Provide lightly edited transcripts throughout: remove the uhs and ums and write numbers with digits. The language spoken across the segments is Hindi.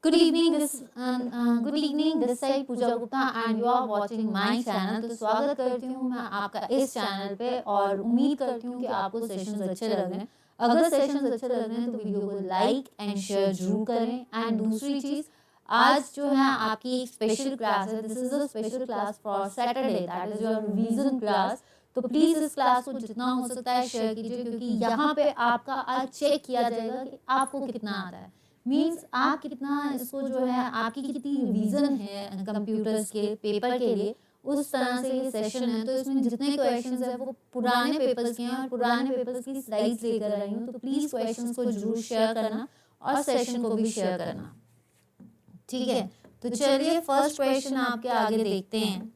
Good evening. This side Pooja Gupta and you are watching my channel. तो स्वागत करती हूँ मैं आपका इस चैनल पे और उम्मीद करती हूँ कि आपको सेशंस अच्छे लग रहे हैं। अगर सेशंस अच्छे लग रहे हैं तो वीडियो को लाइक एंड शेयर जरूर करें। एंड दूसरी चीज़, आज जो है आपकी एक स्पेशल क्लास है। This is a special class for Saturday, that is your revision class. तो प्लीज़ इस क्लास को जितना हो सकता है शेयर कीजिए, क्योंकि यहाँ पे आपका आज चेक किया जाएगा कि आपको कितना आता है। मीन्स आप कितना इसको जो है आपकी कितनी रिवीजन है कंप्यूटर्स के पेपर के लिए, उस तरह से ये सेशन है। तो इसमें जितने क्वेश्चंस है वो पुराने पेपर्स के हैं और पुराने पेपर्स की स्लाइड्स लेकर आई हूँ। तो प्लीज़ क्वेश्चंस को जरूर शेयर करना और सेशन को भी शेयर करना, ठीक है। तो चलिए फर्स्ट क्वेश्चन आपके आगे देखते हैं।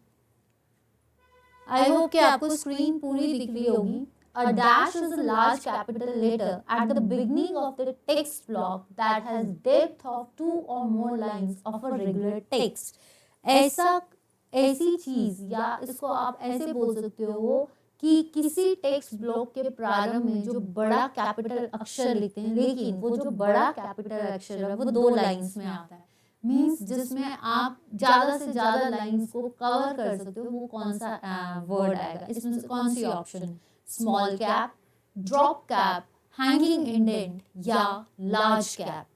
आई होप कि आपको स्क्रीन पूरी दिख रही होगी। A dash is a large capital letter at the beginning of the text block that has depth of 2 or more lines of a regular text. ऐसी चीज, या इसको आप ऐसे बोल सकते हो कि किसी टेक्स्ट ब्लॉक के प्रारंभ में जो बड़ा कैपिटल अक्षर लिखते हैं, लेकिन वो जो बड़ा कैपिटल अक्षर है वो 2 लाइंस में आता है। मीन्स जिसमें आप ज्यादा से ज्यादा लाइंस को कवर कर सकते हो, वो कौन सा वर्ड आएगा, इसमें कौन सी option? Small cap, drop cap, hanging indent या लार्ज कैप,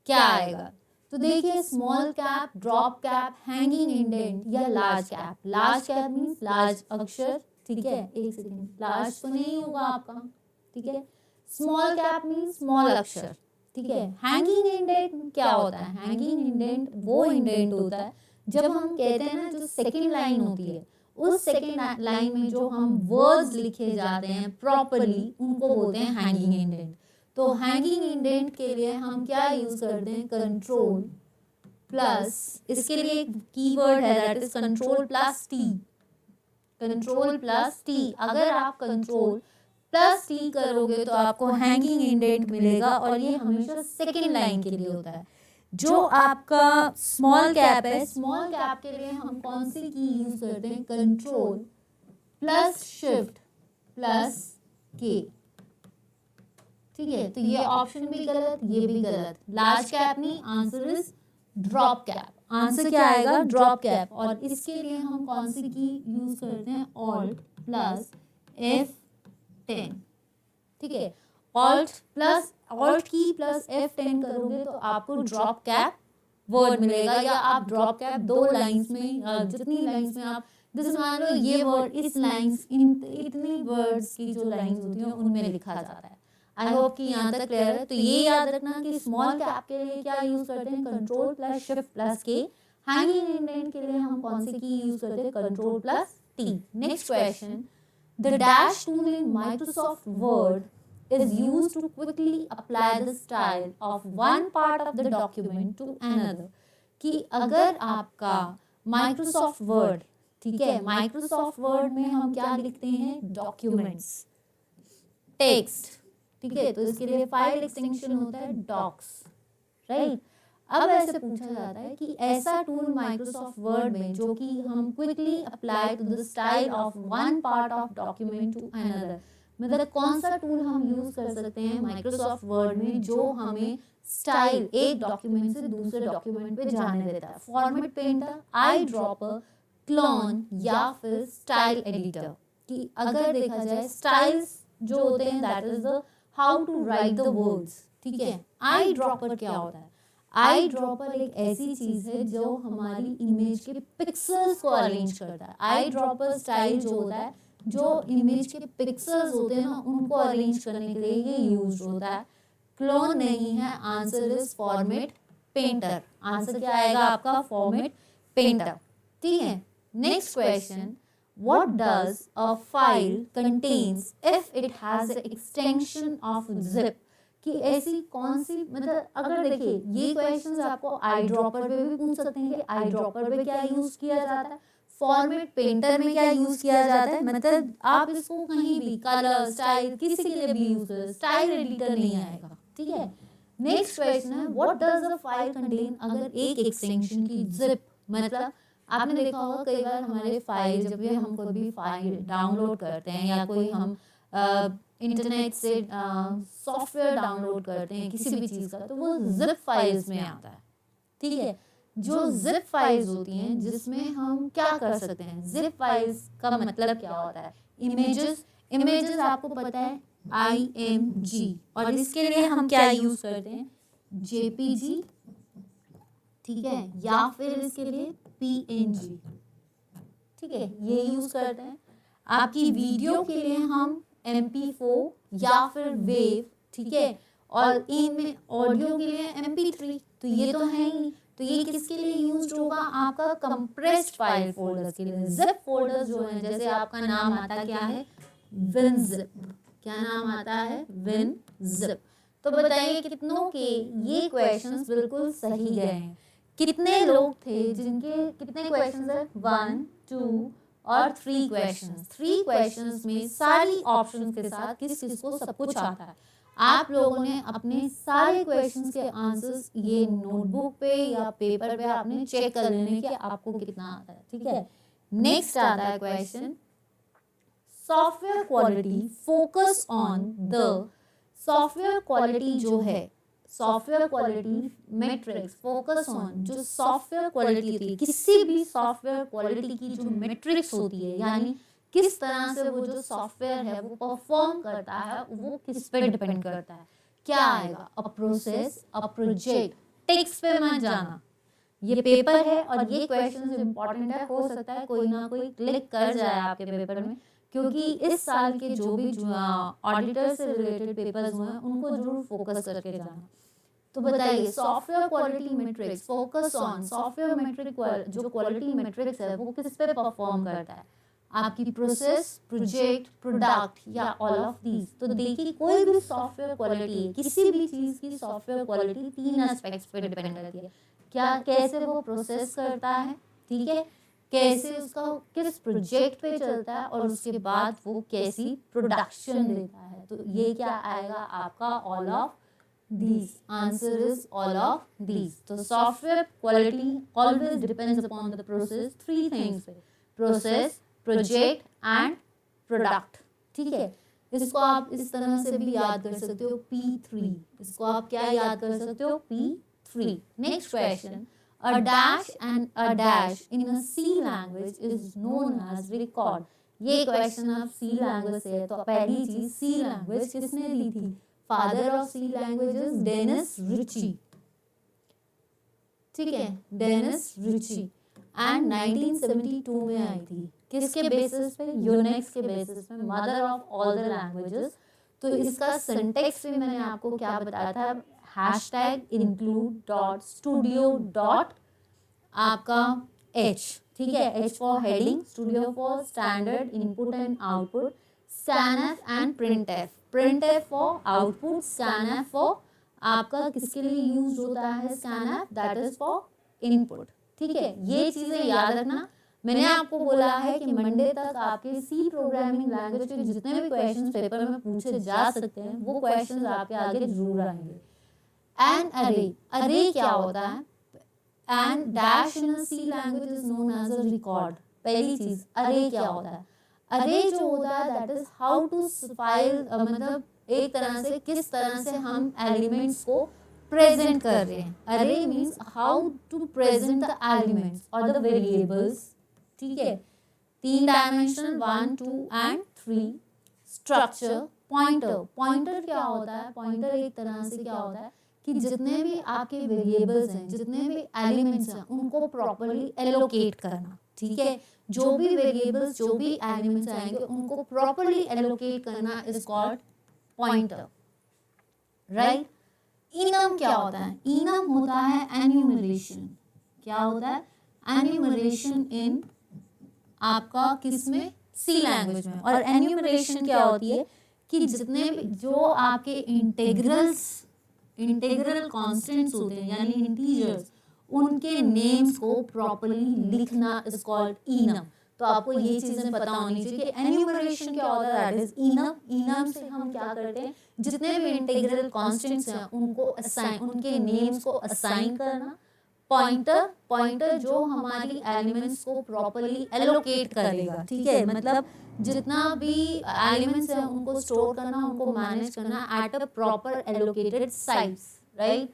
क्या आएगा? तो देखिए, small cap, drop cap, hanging indent या large cap. Large cap means large अक्षर, ठीक है। एक सेकेंड, लार्ज तो नहीं होगा आपका, ठीक है। स्मॉल कैप मीन्स स्मॉल अक्षर, ठीक है। हैंगिंग इंडेंट क्या होता है? हैंगिंग इंडेंट वो इंडेंट होता है जब हम कहते हैं ना, जो सेकेंड लाइन होती है, उस सेकेंड लाइन में जो हम वर्ड्स लिखे जाते हैं प्रॉपरली, उनको बोलते हैं हैंगिंग इंडेंट। तो हैंगिंग इंडेंट के लिए हम क्या यूज करते हैं? कंट्रोल प्लस, इसके लिए एक कीवर्ड है that is control plus T. Control plus T, अगर आप कंट्रोल प्लस टी करोगे तो आपको हैंगिंग इंडेंट मिलेगा, और ये हमेशा सेकेंड लाइन के लिए होता है। जो आपका स्मॉल कैप है, स्मॉल कैप के लिए हम कौन सी की यूज करते हैं? कंट्रोल प्लस शिफ्ट प्लस के, ठीक है। तो ये ऑप्शन भी गलत, ये भी गलत। लार्ज कैप नहीं, answer is drop cap. Answer क्या आएगा? Drop cap. और इसके लिए हम कौन सी की यूज करते हैं? ऑल्ट प्लस F10, ठीक है। ऑल्ट की प्लस F10 करोगे तो आपको ड्रॉप कैप वर्ड मिलेगा, या आप ड्रॉप कैप 2 लाइंस में, जितनी लाइंस में आप, जैसे मान लो ये वर्ड इस लाइंस, इतनी वर्ड्स की जो लाइंस होती हैं उनमें लिखा जाता है। आई होप कि यहाँ तक क्लियर है। तो ये याद रखना कि स्मॉल कैप के लिए क्या यूज करते हैं? कंट्रोल प्लस शिफ्ट प्लस के। हैंगिंग इंडेंट के लिए हम कौन सी की यूज करते हैं? Control plus T. Next question, the dash tool in Microsoft word is used to quickly apply the style of one part of the document to another। कि अगर आपका माइक्रोसॉफ्ट वर्ड, ठीक है, माइक्रोसॉफ्ट वर्ड में हम क्या लिखते हैं? डॉक्यूमेंट्स, टेक्स्ट, ठीक है। तो इसके लिए फाइल एक्सटेंशन होता है डॉक्स, राइट। अब ऐसे पूछा जाता है कि ऐसा टूल माइक्रोसॉफ्ट वर्ड में जो कि हम quickly apply to the style of one part of document to another, मतलब कौन सा टूल हम यूज कर सकते हैं माइक्रोसॉफ्ट वर्ड में जो हमें स्टाइल एक डॉक्यूमेंट से दूसरे डॉक्यूमेंट पे जाने देता है? Format painter, eye dropper, clone या फिर स्टाइल एडिटर। कि अगर देखा जाए स्टाइल्स जो होते हैं that is the how to write the words, ठीक है। आई ड्रॉपर क्या होता है? आई ड्रॉपर एक ऐसी चीज है जो हमारी इमेज के पिक्सेल्स को अरेंज करता है। आई ड्रॉपर स्टाइल जो होता है, जो इमेज के पिक्सेल्स होते हैं ना, उनको अरेंज करने के लिए ये यूज होता है। क्लोन नहीं है, answer is format painter. Answer क्या आएगा आपका? फॉर्मेट पेंटर, ठीक है। Next question, what does a file contains if it has an extension of zip? कि ऐसी कौन सी, मतलब अगर देखिए ये क्वेश्चंस आपको आई ड्रॉपर पे भी पूछ सकते हैं कि आई ड्रॉपर पे क्या यूज किया जाता है, फॉर्मेट पेंटर में क्या यूज किया जाता है। मतलब आप इसको कहीं भी कलर, स्टाइल, किसी के लिए भी यूज कर, स्टाइल एडिटर नहीं आएगा, ठीक है। नेक्स्ट क्वेश्चन है, what does a file contain अगर एक एक्सटेंशन की जिप, मतलब आपने देखा होगा कई बार हमारे फाइल, जब भी हम कोई भी फाइल डाउनलोड करते हैं या कोई हम इंटरनेट से सॉफ्टवेयर डाउनलोड करते हैं किसी भी चीज़ का, तो वो जिप फाइल्स में आता है, ठीक है। जो जिप फाइल्स होती हैं जिसमें हम क्या कर सकते हैं, जिप फाइल्स का मतलब क्या होता है, इमेजेस आपको पता है IMG, और इसके लिए हम क्या यूज करते हैं, JPG, ठीक है, या फिर इसके लिए PNG, ठीक है, ये यूज करते हैं। आपकी वीडियो के लिए हम MP4 या फिर वेव, ठीक है, और इनमें ऑडियो के लिए MP3, तो ये तो है ही। तो ये किसके लिए यूज होगा, आपका कंप्रेस्ड फाइल फोल्डर्स के लिए। जिप फोल्डर्स जो है, जैसे आपका नाम आता क्या है, WinZip, क्या नाम आता है, WinZip। तो बताइए कितनों के ये क्वेश्चंस बिल्कुल सही गए हैं। कितने लोग थे जिनके कितने क्वेश्चंस है, 1 2 और 3 क्वेश्चंस। 3 क्वेश्चंस में सारी ऑप्शंस के साथ किस किस को सब कुछ आता है। आप लोगों ने अपने सारे क्वेश्चंस के आंसर्स ये नोटबुक पे या पेपर पे आपने चेक कर लेने कि आपको कितना आता है, ठीक है। नेक्स्ट आता है question, software quality focus on the, software quality जो है, software quality metrics focus on, जो सॉफ्टवेयर क्वालिटी होती है, किसी भी सॉफ्टवेयर क्वालिटी की जो मैट्रिक्स होती है, यानी किस तरह से वो जो सॉफ्टवेयर है वो परफॉर्म करता है, वो किस पे डिपेंड करता है। क्या आएगा, a process, a project. Text पे मत जाना, ये पेपर है और ये क्वेश्चन इंपॉर्टेंट है, हो सकता है कोई ना कोई क्लिक कर जाए आपके पेपर में, क्योंकि इस साल के जो भी ऑडिटर से रिलेटेड पेपर्स हुए हैं उनको जरूर फोकस करके जाना। तो बताइए, software quality metrics focus on, software metric जो क्वालिटी मैट्रिक्स है वो किस पे परफॉर्म करता है, आपकी प्रोसेस, प्रोजेक्ट, प्रोडक्ट या ऑल ऑफ दीज। तो देखिए कोई भी सॉफ्टवेयर क्वालिटी, किसी भी चीज की सॉफ्टवेयर क्वालिटी 3 एस्पेक्ट्स पे डिपेंड करती है। क्या, कैसे वो प्रोसेस करता है, ठीक है, कैसे उसका किस प्रोजेक्ट पे चलता है, और उसके बाद वो कैसी प्रोडक्शन देता है। तो ये क्या आएगा आपका, all of these, answer is all of these. So software quality always depends upon the process, 3 things, process, project and product, ठीक है। इसको आप इस तरह से भी याद कर सकते हो, P3, इसको आप क्या याद कर सकते हो, P3। Next question, a dash and a dash in a C language is known as record। ये क्वेश्चन आप C लैंग्वेज से है, तो पहली चीज C लैंग्वेज किसने दी थी, father of C languages Dennis Ritchie, ठीक है, डेनिस रिची, एंड 1972 में आई थी। किसके बेसिस पे, यूनिक्स के बेसिस पे, mother of all the languages. तो इसका सिंटेक्स भी मैंने आपको क्या बताया था, hashtag include dot studio dot आपका H, ठीक है, H for heading, studio for standard input and output, scanf and printf, printf for output, scanf for आपका किसके लिए यूज होता है, scanf that is for input, ठीक है। ये चीजें याद रखना। मैंने आपको बोला है कि मंडे तक आपके सी प्रोग्रामिंग लैंग्वेज के जितने भी क्वेश्चंस पेपर में पूछे जा सकते हैं वो क्वेश्चंस आपके आगे जरूर आएंगे। एंड अरे, अरे क्या होता है, and dash in C language is known as a record. पहली चीज, अरे क्या होता है, अरे जो होता है that is how to file, मतलब एक तरह से किस तरह से हम एलिमेंट्स को प्रेजेंट कर रहे हैं। अरे means how to present the elements और द वेरिएबल्स, ठीक है। 3 dimensional 1 2 and 3 structure. Pointer, pointer क्या होता है, पॉइंटर एक तरह से क्या होता है कि जितने भी आपके वेरिएबल्स हैं, जितने भी एलिमेंट्स हैं, उनको प्रॉपर्ली एलोकेट करना, ठीक है। जो भी वेरिएबल्स, जो भी एलिमेंट्स आएंगे उनको प्रॉपर्ली एलोकेट करना is called pointer, right. Enum क्या होता है, इनम होता है एन्यूमरेशन। क्या होता है, एन्यूमरेशन इन आपका किसमें, सी लैंग्वेज में। और एन्यूमरेशन क्या होती है कि जितने भी जो आपके इंटीग्रल कांस्टेंट्स होते हैं यानी इंटीजर्स, उनके नेम्स को प्रॉपर्ली लिखना इज कॉल्ड इनम। तो आपको ये चीजें पता होनी चाहिए कि एन्यूमरेशन क्या होता है, दैट इज इनम। इनम से हम क्या करते हैं, जितने भी इंटीग्रल कांस्टेंट्स हैं उनको असाइन, उनके नेम्स को असाइन करना। पॉइंटर, पॉइंटर जो हमारी एलिमेंट्स को प्रॉपर्ली एलोकेट करेगा, ठीक है, मतलब जितना भी एलिमेंट्स हैं उनको स्टोर करना, उनको मैनेज करना at a proper allocated size, right.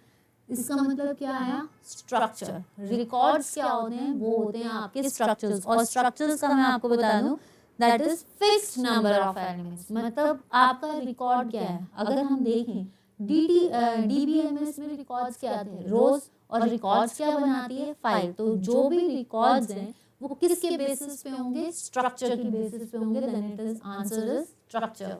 इसका मतलब क्या आया, स्ट्रक्चर। रिकॉर्ड्स क्या होते हैं, वो होते हैं आपके स्ट्रक्चर्स, और स्ट्रक्चर्स का मैं आपको बता दूं that is fixed number of elements. मतलब आपका रिकॉर्ड क्या है, अगर हम देखें डीबीएमएस में रिकॉर्ड्स क्या थे, रोज, और रिकॉर्ड्स क्या बनाती है, फाइल। तो जो भी रिकॉर्ड्स हैं वो किसके बेसिस पे होंगे, स्ट्रक्चर की बेसिस पे होंगे। Then it is answer is structure.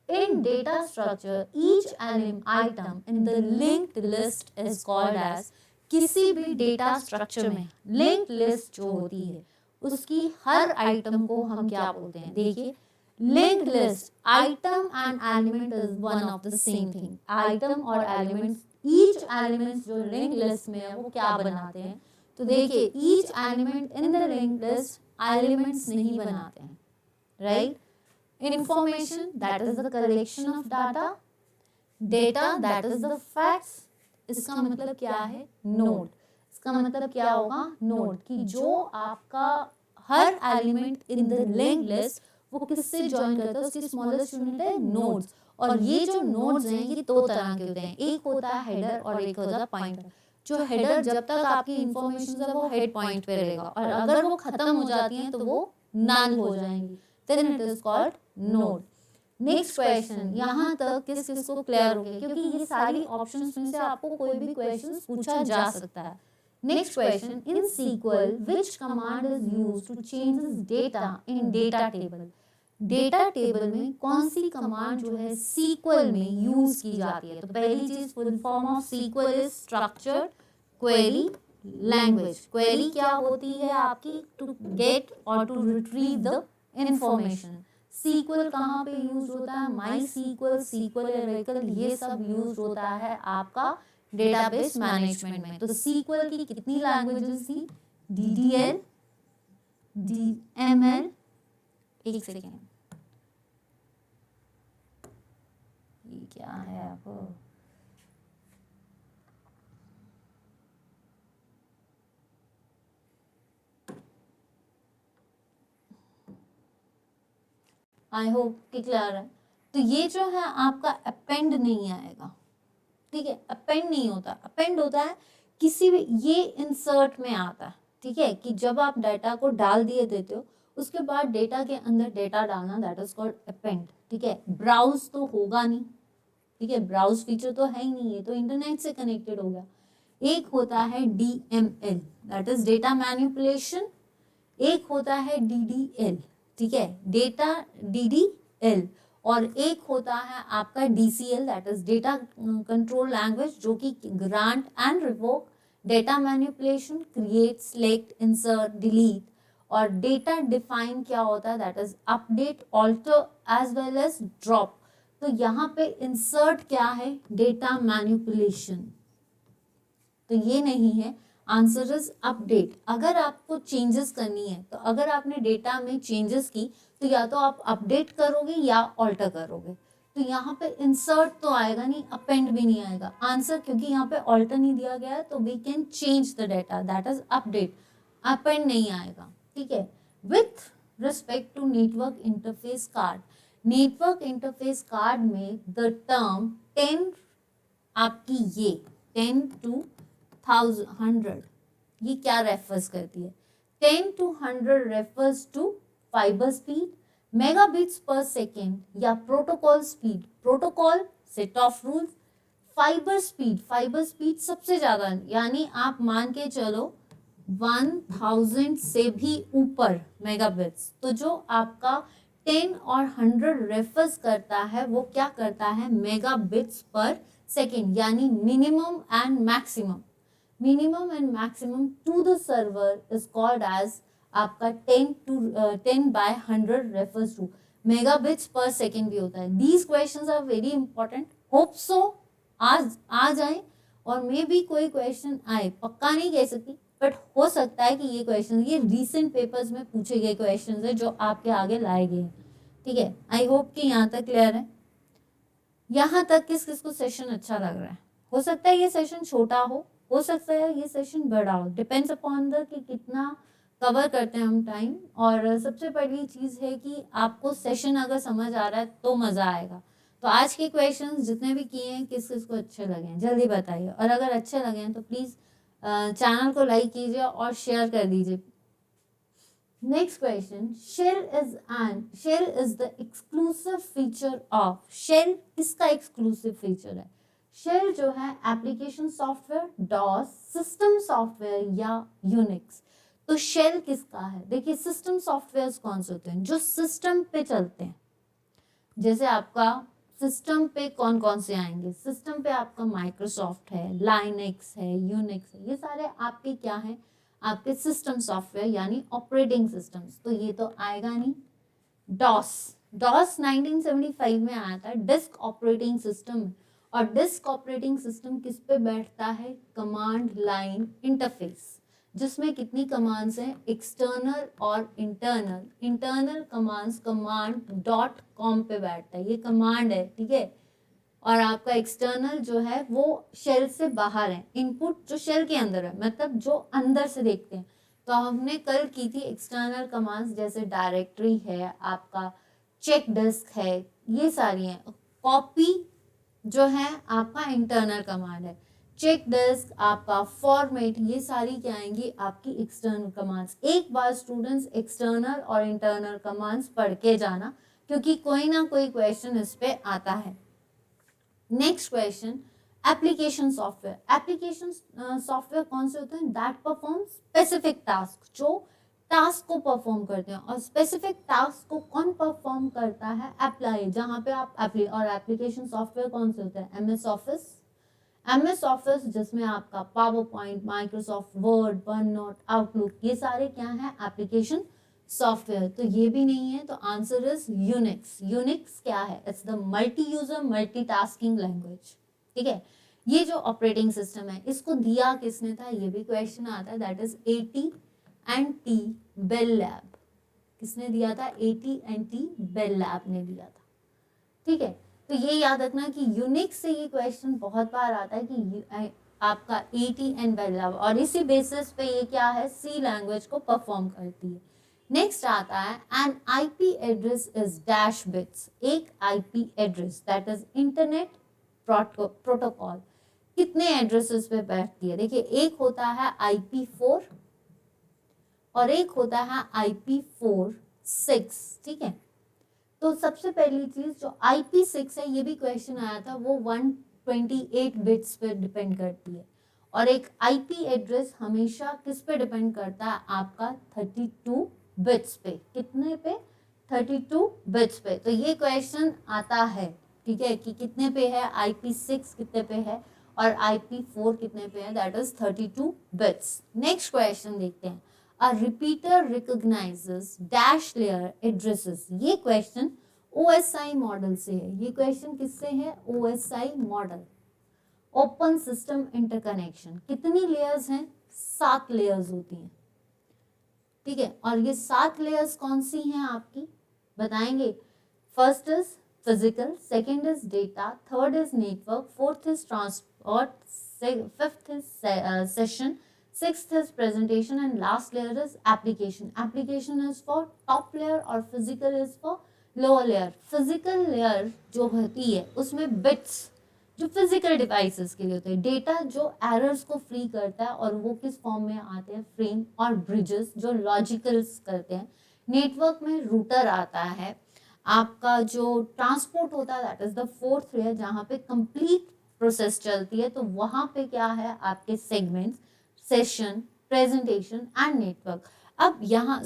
In data structure, each item in the linked list is called as, किसी भी डेटा स्ट्रक्चर में लिंक्ड लिस्ट जो होती है उसकी हर आइटम को हम क्या बोलते हैं, देखिए linked list, item and element is one of the same thing. Item और एलिमेंट, ईच एलिमेंट जो लिंक्ड लिस्ट में है वो क्या बनाते हैं, तो देखिए each element in the linked list elements नहीं बनाते हैं, right. Information, that is the collection of data. Data, that is the facts. इसका मतलब क्या है, नोड। इसका मतलब क्या होगा, नोड, कि जो आपका हर element in the linked list वो किससे ज्वाइन करता है, उसकी स्मॉलेस्ट यूनिट है नोड्स। और ये जो नोड्स हैं ये दो तरह के होते हैं, एक होता है हेडर और एक होता है पॉइंटर। जो हेडर, जब तक आपकी इंफॉर्मेशन है वो हेड पॉइंट पे रहेगा, और अगर वो खत्म हो जाती हैं तो वो नल हो जाएंगी, then it is called node. Next question, यहाँ तक किस किस को क्लियर हो गया, क्योंकि ये सारी ऑप्शंस में से आपको कोई भी क्वेश्चन पूछा जा सकता है। Next question, in SQL which command is used to changes data in data table. Data table में कौन सी कमांड जो है सीक्वल में यूज की जाती है, तो पहली चीज full form of SQL is structured query language. Query क्या होती है आपकी, टू गेट और to retrieve the information. SQL कहाँ पे यूज होता है, माई सीक्वल, सीक्वल ओरेकल, ये सब यूज होता है आपका डेटाबेस मैनेजमेंट में। तो सीक्वल की कितनी लैंग्वेजेस थी, डीडीएल, डीएमएल, एक सेकेंड, ये क्या है आपको, आई होप कि क्लियर है। तो ये जो है आपका अपेंड नहीं आएगा, ठीक है, अपेंड नहीं होता। अपेंड होता है किसी भी, ये इंसर्ट में आता है, ठीक है, कि जब आप डाटा को डाल दिए देते हो उसके बाद डेटा के अंदर डेटा डालना, दैट इज कॉल्ड अपेंड, ठीक है। ब्राउज तो होगा नहीं, ठीक है, ब्राउज फीचर तो है ही नहीं, है तो इंटरनेट से कनेक्टेड हो गया। एक होता है DML, that is data manipulation, एक होता है DDL, ठीक है, डेटा DDL, और एक होता है आपका DCL, that is data control language, जो कि grant and revoke, data manipulation, create, select, insert, delete, और डेटा डिफाइन क्या होता है, that is update, alter as well as drop. तो यहाँ पे इंसर्ट क्या है, डेटा मैनिपुलेशन, तो ये नहीं है, आंसर इज अपडेट। अगर आपको चेंजेस करनी है, तो अगर आपने डेटा में चेंजेस की तो या तो आप अपडेट करोगे या ऑल्टर करोगे, तो यहाँ पे इंसर्ट तो आएगा नहीं, अपेंड भी नहीं आएगा आंसर, क्योंकि यहाँ पे ऑल्टर नहीं दिया गया है, तो we can change the data, that is update, append नहीं आएगा, ठीक है। With respect to network interface card, network interface card में द टर्म 10, आपकी ये 10 to 100, ये क्या रेफर्स करती है, 10 to 100 refers to fibre speed, megabits per second या protocol speed. Protocol set of rules, fibre speed सबसे ज्यादा, यानी आप मान के चलो 1000 से भी ऊपर मेगाबिट्स। तो जो आपका 10 और 100 रेफर्स करता है वो क्या करता है, मेगाबिट्स पर सेकेंड, यानी minimum and maximum. Minimum and maximum to the server is called as आपका 10 by 100 refers to megabits per second भी होता है। These questions are very important, hope so आज आ जाए, और मे भी कोई क्वेश्चन आए, पक्का नहीं कह सकती, बट हो सकता है कि ये क्वेश्चन, ये रीसेंट पेपर्स में पूछे गए क्वेश्चन है जो आपके आगे लाए गए हैं, ठीक है। आई होप कि यहाँ तक क्लियर है। यहाँ तक किस किस को सेशन अच्छा लग रहा है, हो सकता है ये सेशन छोटा हो सकता है ये सेशन बड़ा हो, डिपेंड्स अपॉन द कि कितना कवर करते हैं हम टाइम। और सबसे बड़ी चीज़ है कि आपको सेशन अगर समझ आ रहा है तो मज़ा आएगा, तो आज के क्वेश्चंस जितने भी किए हैं किस किस को अच्छे लगे हैं जल्दी बताइए, और अगर अच्छे लगे हैं तो प्लीज चैनल को लाइक कीजिए और शेयर कर दीजिए। Next question, shell is the exclusive feature of, shell किसका एक्सक्लूसिव फीचर है? शेल जो है application software, DOS, system software या यूनिक्स। तो शेल किसका है? देखिए सिस्टम सॉफ्टवेयर कौन से होते हैं? जो सिस्टम पे चलते हैं। जैसे आपका सिस्टम पे कौन कौन से आएंगे? सिस्टम पे आपका माइक्रोसॉफ्ट है, लाइनेक्स है, यूनिक्स है, ये सारे आपके क्या है? आपके सिस्टम सॉफ्टवेयर यानी ऑपरेटिंग सिस्टम्स। तो ये तो आएगा नहीं। डॉस, डॉस 1975 में आया था, डिस्क ऑपरेटिंग सिस्टम। और डिस्क ऑपरेटिंग सिस्टम किस पे बैठता है? कमांड लाइन इंटरफेस, जिसमें कितनी कमांड्स हैं? एक्सटर्नल और इंटरनल। इंटरनल कमांड्स command.com पे बैठता है, ये कमांड है, ठीक है। और आपका एक्सटर्नल जो है वो शेल से बाहर है, इनपुट जो शेल के अंदर है, मतलब जो अंदर से देखते हैं। तो हमने कल की थी एक्सटर्नल कमांड्स, जैसे डायरेक्टरी है, आपका चेक डिस्क है, ये सारी हैं। कॉपी जो है आपका इंटरनल कमांड है, चेक डिस्क, आपका फॉर्मेट, ये सारी क्या आएंगी? आपकी एक्सटर्नल कमांड्स। एक बार स्टूडेंट्स एक्सटर्नल और इंटरनल कमांड्स पढ़ के जाना, क्योंकि कोई ना कोई क्वेश्चन इस पे आता है। Next question, application software. Application software कौन से होते हैं? दैट परफॉर्म स्पेसिफिक टास्क, जो टास्क को परफॉर्म करते हैं। और स्पेसिफिक टास्क को कौन परफॉर्म करता है? अप्लाई, जहां पे आप और एप्लीकेशन सॉफ्टवेयर कौन से होते हैं? एमएस ऑफिस, एमएस ऑफिस जिसमें आपका power point, Microsoft word, one note, outlook, ये सारे क्या है? Application software. तो ये भी नहीं है, तो आंसर इज यूनिक्स। यूनिक्स क्या है? It's the multi user multitasking language, ठीक है। ये जो ऑपरेटिंग सिस्टम है, इसको दिया किसने था? ये भी क्वेश्चन आता है, that is AT&T bell lab. किसने दिया था? AT&T बेल लैब ने दिया था, ठीक है। तो ये याद रखना कि यूनिक्स से ये क्वेश्चन बहुत बार आता है कि आपका AT बेल लैब, और इसी बेसिस पे ये क्या है? सी लैंग्वेज को परफॉर्म करती है। नेक्स्ट आता है, an IP address is dash bits. एक IP address that is internet protocol कितने एड्रेसेस पे बैठती है? देखिए एक होता है IP4 और एक होता है IP4-6, ठीक है। तो सबसे पहली चीज जो IP6 है, ये भी क्वेश्चन आया था, वो 128 बिट्स पे डिपेंड करती है। और एक IP एड्रेस हमेशा किस पे डिपेंड करता है? आपका 32 बिट्स पे। कितने पे? 32 बिट्स पे। तो ये क्वेश्चन आता है, ठीक है, कि कितने पे है IP6, कितने पे है, और IP4 कितने पे है, that is 32 bits. Next question देखते हैं, A repeater recognizes dash layer addresses। ये क्वेश्चन OSI मॉडल से है। ये क्वेश्चन किससे है? OSI model, open system interconnection. कितनी लेयर्स हैं? 7 लेयर्स होती हैं, ठीक है। और ये 7 लेयर्स कौन सी हैं आपकी? बताएंगे। First is physical, second is data, third is network, fourth is transport, fifth is session, sixth is presentation, and last layer is application. Application is for top layer और physical is for lower layer. Physical layer जो होती है उसमें bits जो physical devices के लिए होते हैं, data जो errors को free करता है, और वो किस फॉर्म में आते हैं? frame और bridges जो logicals करते हैं। नेटवर्क में router आता है। आपका जो ट्रांसपोर्ट होता है that is the fourth layer, जहाँ पे कंप्लीट प्रोसेस चलती है। तो वहां पे क्या है? आपके segments, session, presentation and network. अब यहाँ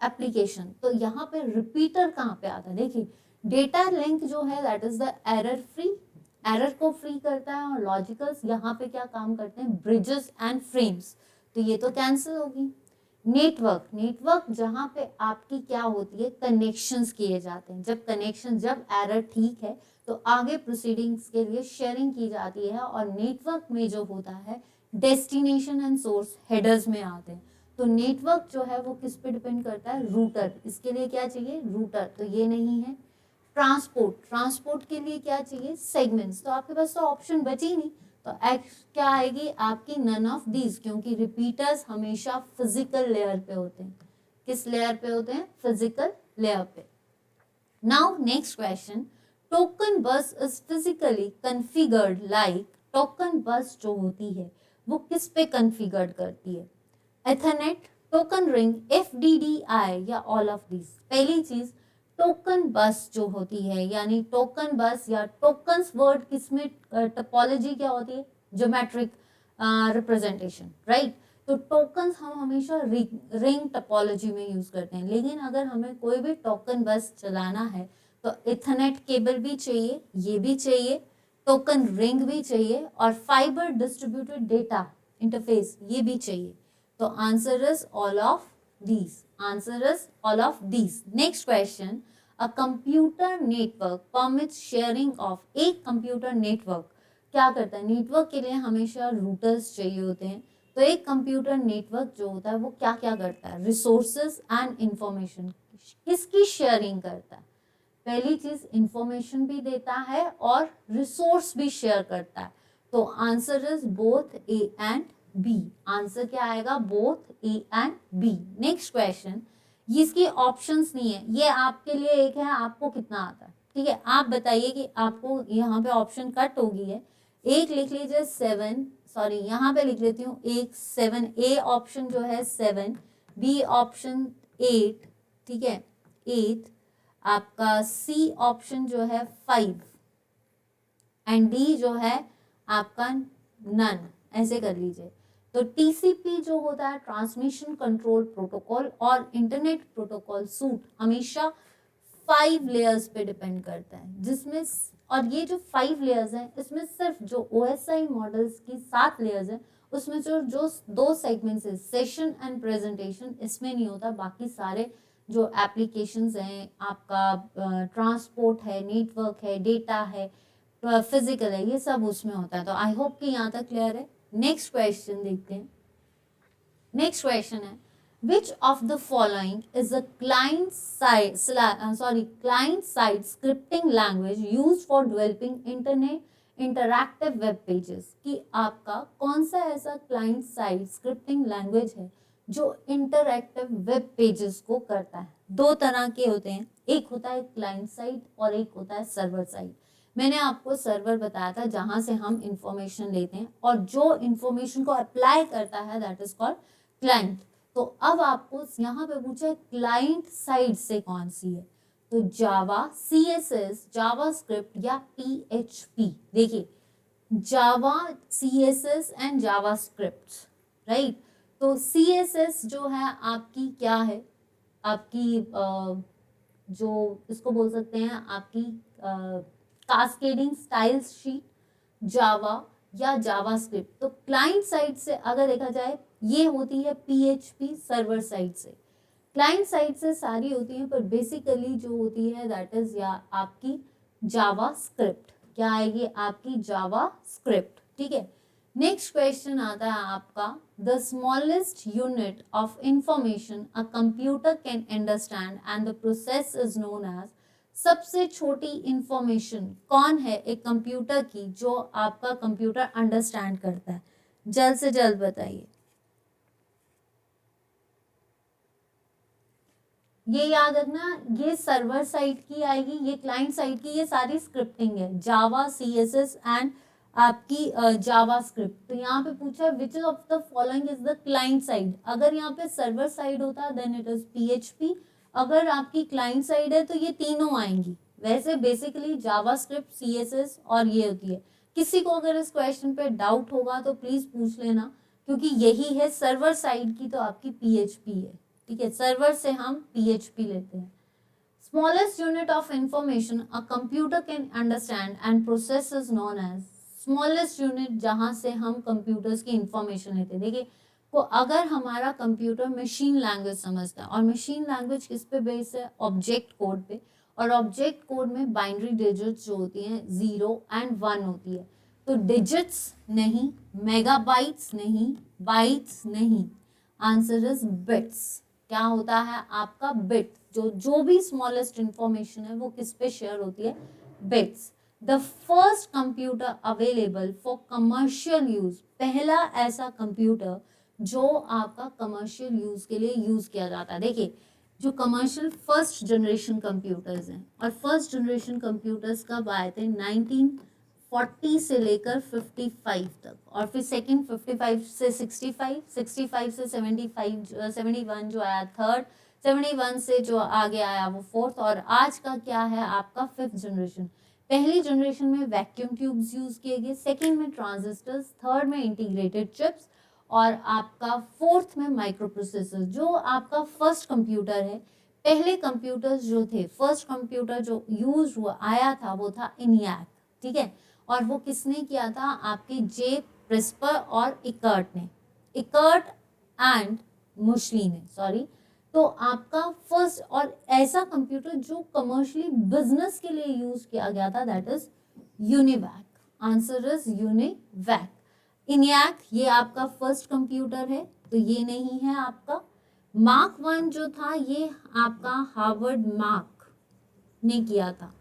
एप्लीकेशन, तो यहाँ पे रिपीटर कहाँ पे आता है? देखिए डेटा लिंक जो है that is the error free, error को फ्री करता है, और लॉजिकल्स यहाँ पे क्या काम करते हैं? Bridges and frames. तो ये तो कैंसिल होगी। नेटवर्क, नेटवर्क जहाँ पे आपकी क्या होती है? कनेक्शंस किए जाते हैं। जब कनेक्शन, जब एरर ठीक है तो आगे प्रोसीडिंग्स के लिए शेयरिंग की जाती है। और नेटवर्क में जो होता है डेस्टिनेशन एंड सोर्स हेडर्स में आते हैं। तो नेटवर्क जो है वो किस पे डिपेंड करता है? रूटर। इसके लिए क्या चाहिए? रूटर। तो ये नहीं है। ट्रांसपोर्ट, ट्रांसपोर्ट के लिए क्या चाहिए? सेगमेंट्स। तो आपके पास तो ऑप्शन बची नहीं, तो एक्स क्या आएगी आपकी? नन ऑफ दीज, क्योंकि रिपीटर्स हमेशा फिजिकल लेयर पे होते हैं। किस लेयर पे होते हैं? फिजिकल लेयर पे। नाउ नेक्स्ट क्वेश्चन, टोकन बस is physically configured like, token बस जो होती है वो किस पे कन्फिगर्ड करती है? एथरनेट, टोकन रिंग, एफडीडीआई या ऑल ऑफ दिस? पहली चीज, टोकन बस जो होती है, यानी टोकन बस या टोकन्स वर्ड किसमें टोपोलॉजी क्या होती है? Geometric representation, right? तो टोकन्स हम हमेशा रिंग टोपोलॉजी में यूज करते हैं, लेकिन अगर हमें कोई भी टोकन बस चलाना है तो इथरनेट केबल भी चाहिए, ये भी चाहिए, टोकन रिंग भी चाहिए, और फाइबर डिस्ट्रीब्यूटेड डेटा इंटरफेस ये भी चाहिए। तो answer is all of these. Answer is all of these. Next question. A computer network permits sharing of, एक कंप्यूटर नेटवर्क क्या करता है? नेटवर्क के लिए हमेशा रूटर्स चाहिए होते हैं, तो एक कंप्यूटर नेटवर्क जो होता है वो क्या क्या करता है? रिसोर्सेज एंड इंफॉर्मेशन किसकी शेयरिंग करता है? पहली चीज, इंफॉर्मेशन भी देता है और रिसोर्स भी शेयर करता है। तो answer is both A and B. Answer क्या आएगा? Both A and B. Next question, इसकी ऑप्शंस नहीं है, ये आपके लिए एक है, आपको कितना आता है? ठीक है, आप बताइए कि आपको यहाँ पे ऑप्शन कट हो गई है, एक लिख लीजिए 7, सॉरी यहाँ पे लिख लेती हूँ एक 7, ए ऑप्शन जो है 7, बी ऑप्शन 8, ठीक है 8, आपका सी ऑप्शन जो है 5 एंड डी जो है आपका नन, ऐसे कर लीजिए। तो टीसीपी जो होता है ट्रांसमिशन कंट्रोल प्रोटोकॉल और इंटरनेट प्रोटोकॉल सूट हमेशा 5 लेयर्स पे डिपेंड करता है, जिसमें और ये जो 5 लेयर्स हैं इसमें सिर्फ जो ओएसआई मॉडल्स की 7 लेयर्स हैं उसमें जो जो 2 सेगमेंट्स है सेशन एंड प्रेजेंटेशन, इसमें नहीं होता। बाकी सारे जो एप्लीकेशंस हैं, आपका ट्रांसपोर्ट है, नेटवर्क है, डेटा है, फिजिकल है, ये सब उसमें होता है। तो आई होप कि यहाँ तक क्लियर है। नेक्स्ट क्वेश्चन देखते हैं। नेक्स्ट क्वेश्चन है, which of the following is a client side scripting language used for developing internet interactive web pages? कि आपका कौन सा ऐसा क्लाइंट साइड स्क्रिप्टिंग लैंग्वेज है जो इंटरैक्टिव वेब पेजेस को करता है? 2 तरह के होते हैं, एक होता है क्लाइंट साइड और एक होता है सर्वर साइड। मैंने आपको सर्वर बताया था जहां से हम इंफॉर्मेशन लेते हैं, और जो इंफॉर्मेशन को अप्लाई करता है दैट इज कॉल्ड क्लाइंट। तो अब आपको यहाँ पे पूछा है क्लाइंट साइड से कौन सी है? तो जावा, सीएसएस, जावास्क्रिप्ट या पीएचपी? देखिए, जावा, सीएसएस एंड जावास्क्रिप्ट, राइट? तो सीएसएस जो है आपकी क्या है? आपकी जो इसको बोल सकते हैं आपकी कास्केडिंग स्टाइल्स शीट, जावा या जावास्क्रिप्ट। तो क्लाइंट साइड से अगर देखा जाए ये होती है पीएचपी सर्वर साइड से, क्लाइंट साइड से सारी होती है, पर बेसिकली जो होती है दैट इज या आपकी जावास्क्रिप्ट। क्या आएगी? आपकी जावास्क्रिप्ट, ठीक है। नेक्स्ट क्वेश्चन आता है आपका, the smallest unit of information a computer can understand and the process is known as, सबसे छोटी इंफॉर्मेशन कौन है एक कंप्यूटर की जो आपका कंप्यूटर अंडरस्टैंड करता है? जल्द से जल्द बताइए। ये याद रखना, ये सर्वर साइड की आएगी, ये क्लाइंट साइड की, ये सारी स्क्रिप्टिंग है, जावा, सीएसएस एंड आपकी जावास्क्रिप्ट। तो यहाँ पे पूछा है which of the following is the client side. अगर यहाँ पे सर्वर साइड होता है देन इट इज पीएचपी, अगर आपकी क्लाइंट साइड है तो ये तीनों आएंगी। वैसे बेसिकली जावास्क्रिप्ट, सीएसएस और ये होती है। किसी को अगर इस क्वेश्चन पे डाउट होगा तो प्लीज पूछ लेना, क्योंकि यही है सर्वर साइड की, तो आपकी पीएचपी है, ठीक है। सर्वर से हम पीएचपी लेते हैं। Smallest unit of information a computer can understand and process is known as, smallest unit जहां से हम कंप्यूटर्स की इंफॉर्मेशन लेते हैं। देखिए, तो अगर हमारा कंप्यूटर मशीन लैंग्वेज समझता है, और मशीन लैंग्वेज किस पे बेस है? ऑब्जेक्ट कोड पे, और ऑब्जेक्ट कोड में बाइनरी डिजिट्स जो होती हैं 0 एंड 1 होती है। तो डिजिट्स नहीं, मेगाबाइट्स नहीं, बाइट्स नहीं, आंसर इज बिट्स। क्या होता है आपका? बिट। जो भी स्मॉलेस्ट इंफॉर्मेशन है वो किस पे शेयर होती है? Bits. The first computer available for commercial use, पहला ऐसा कंप्यूटर जो आपका कमर्शियल यूज के लिए यूज किया जाता है। देखिए, जो कमर्शियल फर्स्ट जनरेशन कंप्यूटर्स हैं, और फर्स्ट जनरेशन कंप्यूटर्स कब आए थे? 1940 से लेकर 55 तक, और फिर सेकंड 55 से 65, 65 से 75, 71 जो आया थर्ड, 71 से जो आगे आया वो फोर्थ, और आज का क्या है आपका फिफ्थ जनरेशन। पहली जनरेशन में वैक्यूम ट्यूब्स यूज किए गए, सेकेंड में ट्रांजिस्टर्स, थर्ड में इंटीग्रेटेड चिप्स, और आपका फोर्थ में माइक्रो प्रोसेसर। जो आपका फर्स्ट कंप्यूटर है, पहले कंप्यूटर्स जो थे, फर्स्ट कंप्यूटर जो यूज हुआ आया था वो था इनियाक, ठीक है, और वो किसने किया था? आपके जे प्रिस्पर और इकर्ट ने, इकर्ट एंड मुशली ने, सॉरी। तो आपका फर्स्ट और ऐसा कंप्यूटर जो कमर्शियली बिजनेस के लिए यूज किया गया था, that is UNIVAC. Answer is UNIVAC. इनियाक ये आपका फर्स्ट कंप्यूटर है, तो ये नहीं है आपका। मार्क 1 जो था ये आपका हार्वर्ड मार्क ने किया था,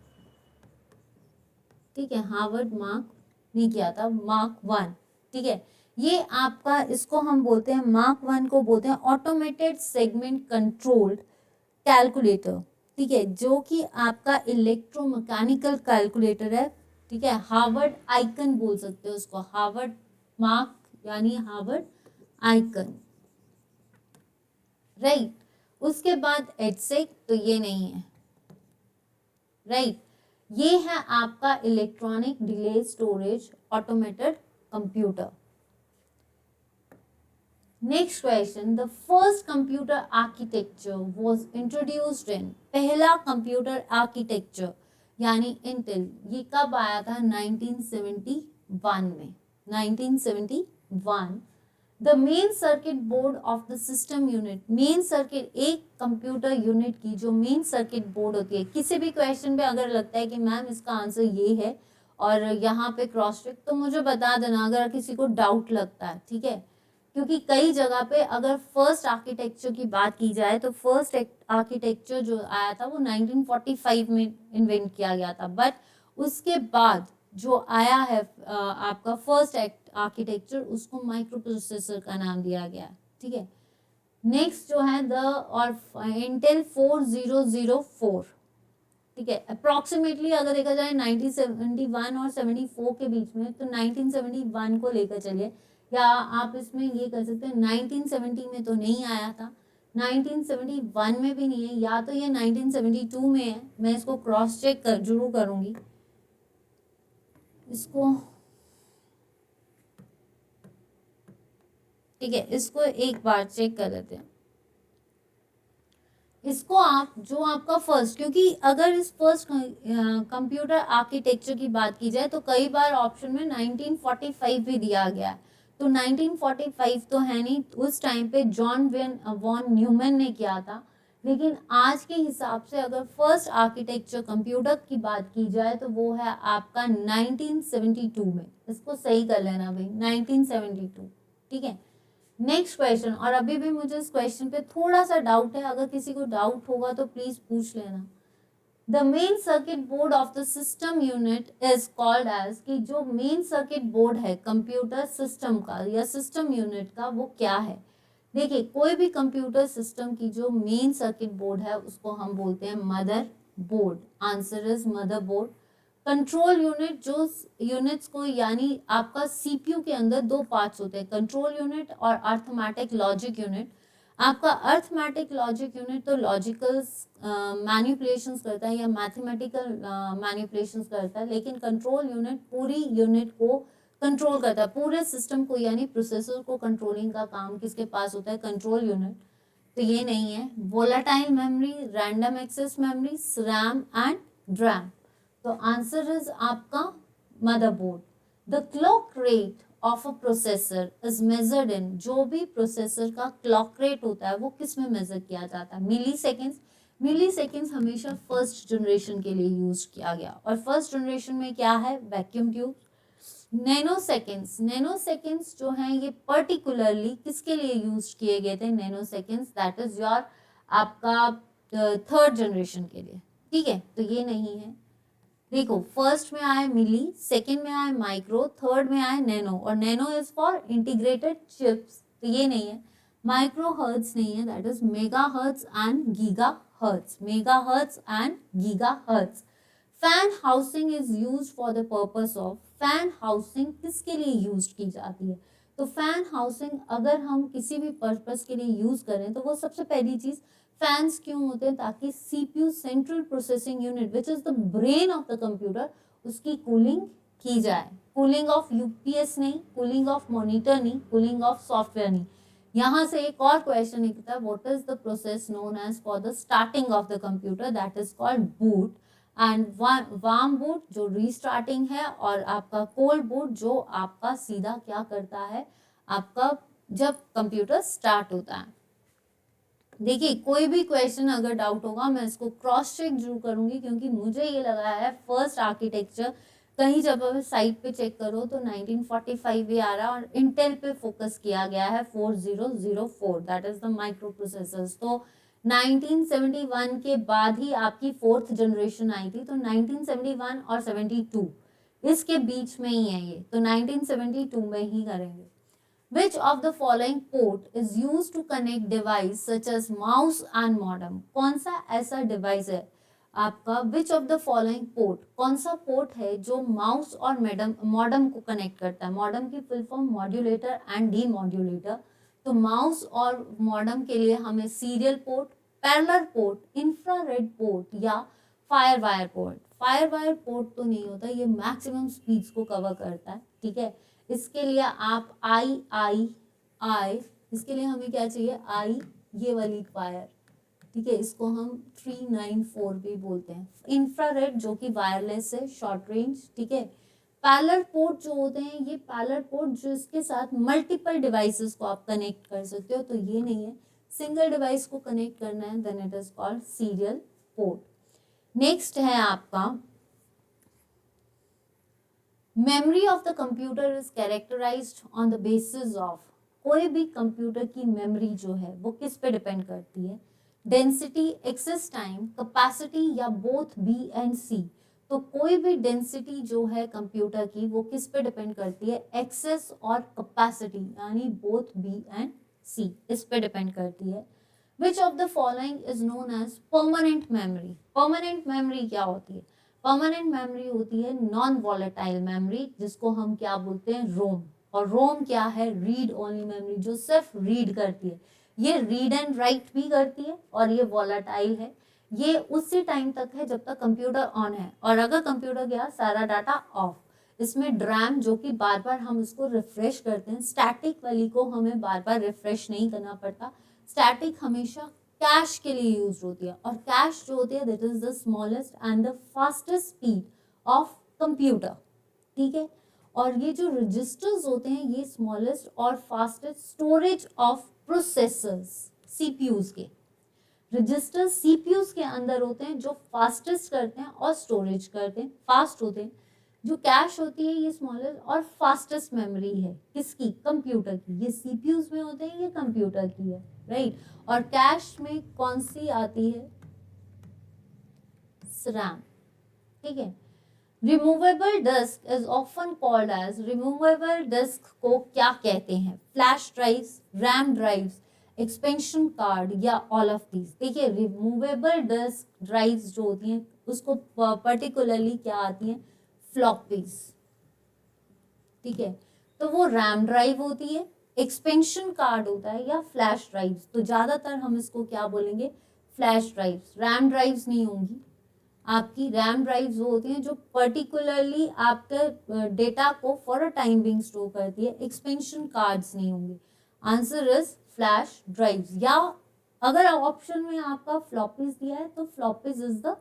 ठीक है, हार्वर्ड मार्क ने किया था, मार्क 1, ठीक है। ये आपका, इसको हम बोलते हैं, मार्क 1 को बोलते हैं ऑटोमेटेड सेगमेंट कंट्रोल्ड कैलकुलेटर, ठीक है, जो कि आपका इलेक्ट्रोमैकेनिकल कैलकुलेटर है, ठीक है। हार्वर्ड आइकन बोल सकते हो उसको, हार्वर्ड मार्क यानी हार्वर्ड आइकन, राइट। उसके बाद एडसेक, तो ये नहीं है, राइट। ये है आपका electronic delay storage automated computer. Next question, the first computer architecture was introduced in, पहला कंप्यूटर आर्किटेक्चर यानी इंटेल, ये कब आया था? 1971 में, 1971। The main circuit board of the system unit, main circuit, एक कंप्यूटर यूनिट की जो मेन सर्किट बोर्ड होती है, किसी भी क्वेश्चन पे अगर लगता है कि मैम इसका आंसर ये है और यहाँ पे क्रॉस चेक, तो मुझे बता देना अगर किसी को डाउट लगता है, ठीक है। क्योंकि कई जगह पे अगर फर्स्ट आर्किटेक्चर की बात की जाए तो फर्स्ट आर्किटेक्चर जो आया था वो 1945 में इन्वेंट किया गया था, बट उसके बाद जो आया है आपका फर्स्ट आर्किटेक्चर, उसको माइक्रो प्रोसेसर का नाम दिया गया, ठीक है। नेक्स्ट जो है द और इंटेल 4004, ठीक है, अप्रोक्सीमेटली अगर देखा जाए 1971 और 74 के बीच में, तो 1971 को लेकर चलिए, या आप इसमें ये कर सकते हैं 1970 में तो नहीं आया था, 1971 में भी नहीं है, या तो ये 1972 में है, मैं इसको क्रॉस चेक जरूर करूंगी इसको, ठीक है, इसको एक बार चेक कर लेते हैं। इसको आप जो आपका फर्स्ट, क्योंकि अगर इस फर्स्ट कंप्यूटर आर्किटेक्चर की बात की जाए तो कई बार ऑप्शन में 1945 भी दिया गया है, तो 1945 तो है नहीं, उस टाइम पे जॉन वॉन न्यूमैन ने किया था, लेकिन आज के हिसाब से अगर फर्स्ट आर्किटेक्चर कंप्यूटर की बात की जाए तो वो है आपका 1972 में, इसको सही कर लेना भाई, 1972, ठीक है। नेक्स्ट क्वेश्चन, और अभी भी मुझे इस क्वेश्चन पे थोड़ा सा डाउट है, अगर किसी को डाउट होगा तो प्लीज पूछ लेना। The main circuit board of the system unit is called as, कि जो मेन सर्किट बोर्ड है कंप्यूटर सिस्टम का या सिस्टम यूनिट का, वो क्या है? देखिए, कोई भी कंप्यूटर सिस्टम की जो मेन सर्किट बोर्ड है उसको हम बोलते हैं mother board. Answer is mother board. Control unit, जो यूनिट्स को, यानी आपका सीपीयू के अंदर दो पार्ट्स होते हैं, कंट्रोल यूनिट और अर्थमेटिक लॉजिक यूनिट। आपका अर्थमेटिक लॉजिक यूनिट तो लॉजिकल मैनिपुलेशंस करता है या मैथमेटिकल मैनिपुलेशंस करता है, लेकिन कंट्रोल यूनिट पूरी यूनिट को कंट्रोल करता है, पूरे सिस्टम को, यानी प्रोसेसर को कंट्रोलिंग का काम किसके पास होता है? Control unit. तो ये नहीं है। Volatile memory, random access memory, RAM and DRAM. तो आंसर इज आपका motherboard. The clock rate of a processor is measured in, जो भी प्रोसेसर का क्लॉक रेट होता है वो किस में मेजर किया जाता है? मिली सेकेंड्स। मिली सेकेंड्स हमेशा फर्स्ट जनरेशन के लिए यूज किया गया, और फर्स्ट जनरेशन में क्या है? Vacuum tube. Nano seconds, nano seconds जो हैं ये पर्टिकुलरली किसके लिए यूज किए गए थे? Nano seconds, that is your आपका थर्ड जनरेशन के लिए, ठीक है। तो ये नहीं है। देखो, फर्स्ट में आए मिली, सेकंड में आए माइक्रो, थर्ड में आए नैनो, और nano is for integrated chips, तो ये नहीं है। माइक्रो हर्ट्ज नहीं है, that is mega hertz and giga hertz, mega hertz and giga hertz. Fan housing is used for the purpose of, fan housing किसके लिए यूज की जाती है? तो फैन हाउसिंग अगर हम किसी भी पर्पस के लिए यूज करें तो वो सबसे पहली चीज फैंस क्यों होते हैं? ताकि CPU central processing unit which is the brain of the computer, उसकी कूलिंग की जाए। कूलिंग ऑफ यूपीएस नहीं, कूलिंग ऑफ मॉनिटर नहीं, कूलिंग ऑफ सॉफ्टवेयर नहीं। यहाँ से एक और क्वेश्चन निकलता है, what is the process known as for the starting of the computer? That is called boot. And warm boot जो रीस्टार्टिंग है, और आपका कोल्ड बूट जो आपका सीधा क्या करता है, आपका जब कंप्यूटर स्टार्ट होता है। देखिए कोई भी क्वेश्चन अगर डाउट होगा मैं इसको क्रॉस चेक जरूर करूंगी, क्योंकि मुझे ये लगा है फर्स्ट आर्किटेक्चर कहीं जब आप साइट पे चेक करो तो 1945 भी आ रहा है, और इंटेल पे फोकस किया गया है 4004, that is the micro processors. तो 1971 के बाद ही आपकी फोर्थ जनरेशन आई थी, तो 1971 और 72 इसके बीच में ही है ये, तो 1972 में ही करेंगे। Which of the following port is used to connect device such as mouse and modem? कौन सा ऐसा डिवाइस है आपका? Which of the following port, कौन सा पोर्ट है जो माउस और मॉडम को कनेक्ट करता है? मॉडम की full form modulator and demodulator. तो माउस और मॉडम के लिए हमें serial port, parallel port, infrared port या fire wire port. Fire wire port तो नहीं होता, ये मैक्सिमम स्पीड्स को कवर करता है, ठीक है। इसके लिए आप आई, इसके लिए हमें क्या चाहिए? आई, ये वाली वायर, ठीक है, इसको हम 394 भी बोलते हैं। इंफ्रारेड जो कि वायरलेस है, शॉर्ट रेंज, ठीक है। पैरेलल पोर्ट जो होते हैं, ये पैरेलल पोर्ट जो इसके साथ मल्टीपल डिवाइसेस को आप कनेक्ट कर सकते हो, तो ये नहीं है। सिंगल डिवाइस को कनेक्ट करना है, then it is called serial port. Next है आपका memory of the computer is characterised on the basis of. कोई भी कंप्यूटर की मेमोरी जो है वो किस पे डिपेंड करती है? डेंसिटी, एक्सेस टाइम, कैपेसिटी या बोथ बी एंड सी। तो कोई भी डेंसिटी जो है कंप्यूटर की वो किस पे डिपेंड करती है? एक्सेस और कैपेसिटी, यानी बोथ बी एंड सी, इस पे डिपेंड करती है। Which of the following is known as permanent memory? Permanent memory क्या होती है? परमानेंट मेमोरी होती है नॉन वॉलेटाइल मेमोरी, जिसको हम क्या बोलते हैं? रोम। और रोम क्या है? रीड ओनली मेमोरी, जो सिर्फ रीड करती है। ये रीड एंड राइट भी करती है, और ये वॉलेटाइल है। ये उसी टाइम तक है जब तक कंप्यूटर ऑन है, और अगर कंप्यूटर गया सारा डाटा ऑफ। इसमें ड्रैम जो कि बार बार हम इसको रिफ्रेश करते हैं, स्टैटिक वाली को हमें बार बार रिफ्रेश नहीं करना पड़ता। स्टैटिक हमेशा कैश के लिए यूज होती है, और कैश जो होती है that is the smallest and the fastest speed of computer, ठीक है। और ये जो रजिस्टर्स होते हैं ये स्मॉलेस्ट और fastest storage of processors, CPUs के रजिस्टर्स सीपीयूज के अंदर होते हैं, जो फास्टेस्ट करते हैं और स्टोरेज करते हैं, फास्ट होते हैं। जो कैश होती है ये स्मॉलेस्ट और फास्टेस्ट मेमोरी है, किसकी? कंप्यूटर की। ये सीपीयूज में होते हैं, ये कंप्यूटर की है, राइट। और कैश में कौन सी आती है? रैम, ठीक है। Removable disk is often called as, removable disk को क्या कहते हैं? Flash drives, RAM drives, expansion card या ऑल ऑफ दीज। देखिए रिमूवेबल डिस्क ड्राइव्स जो होती हैं उसको पर्टिकुलरली क्या आती हैं? फ्लॉपीज, ठीक है। तो वो रैम ड्राइव होती है, एक्सपेंशन कार्ड होता है, या फ्लैश ड्राइव्स। तो ज्यादातर हम इसको क्या बोलेंगे? Flash drives. रैम ड्राइव्स नहीं होंगी आपकी। रैम ड्राइव्स वो होती हैं जो पर्टिकुलरली आपके डेटा को for a time being store करती है। एक्सपेंशन कार्ड्स नहीं होंगे। Answer is flash drives. या अगर ऑप्शन में आपका फ्लॉपीज दिया है तो floppies is the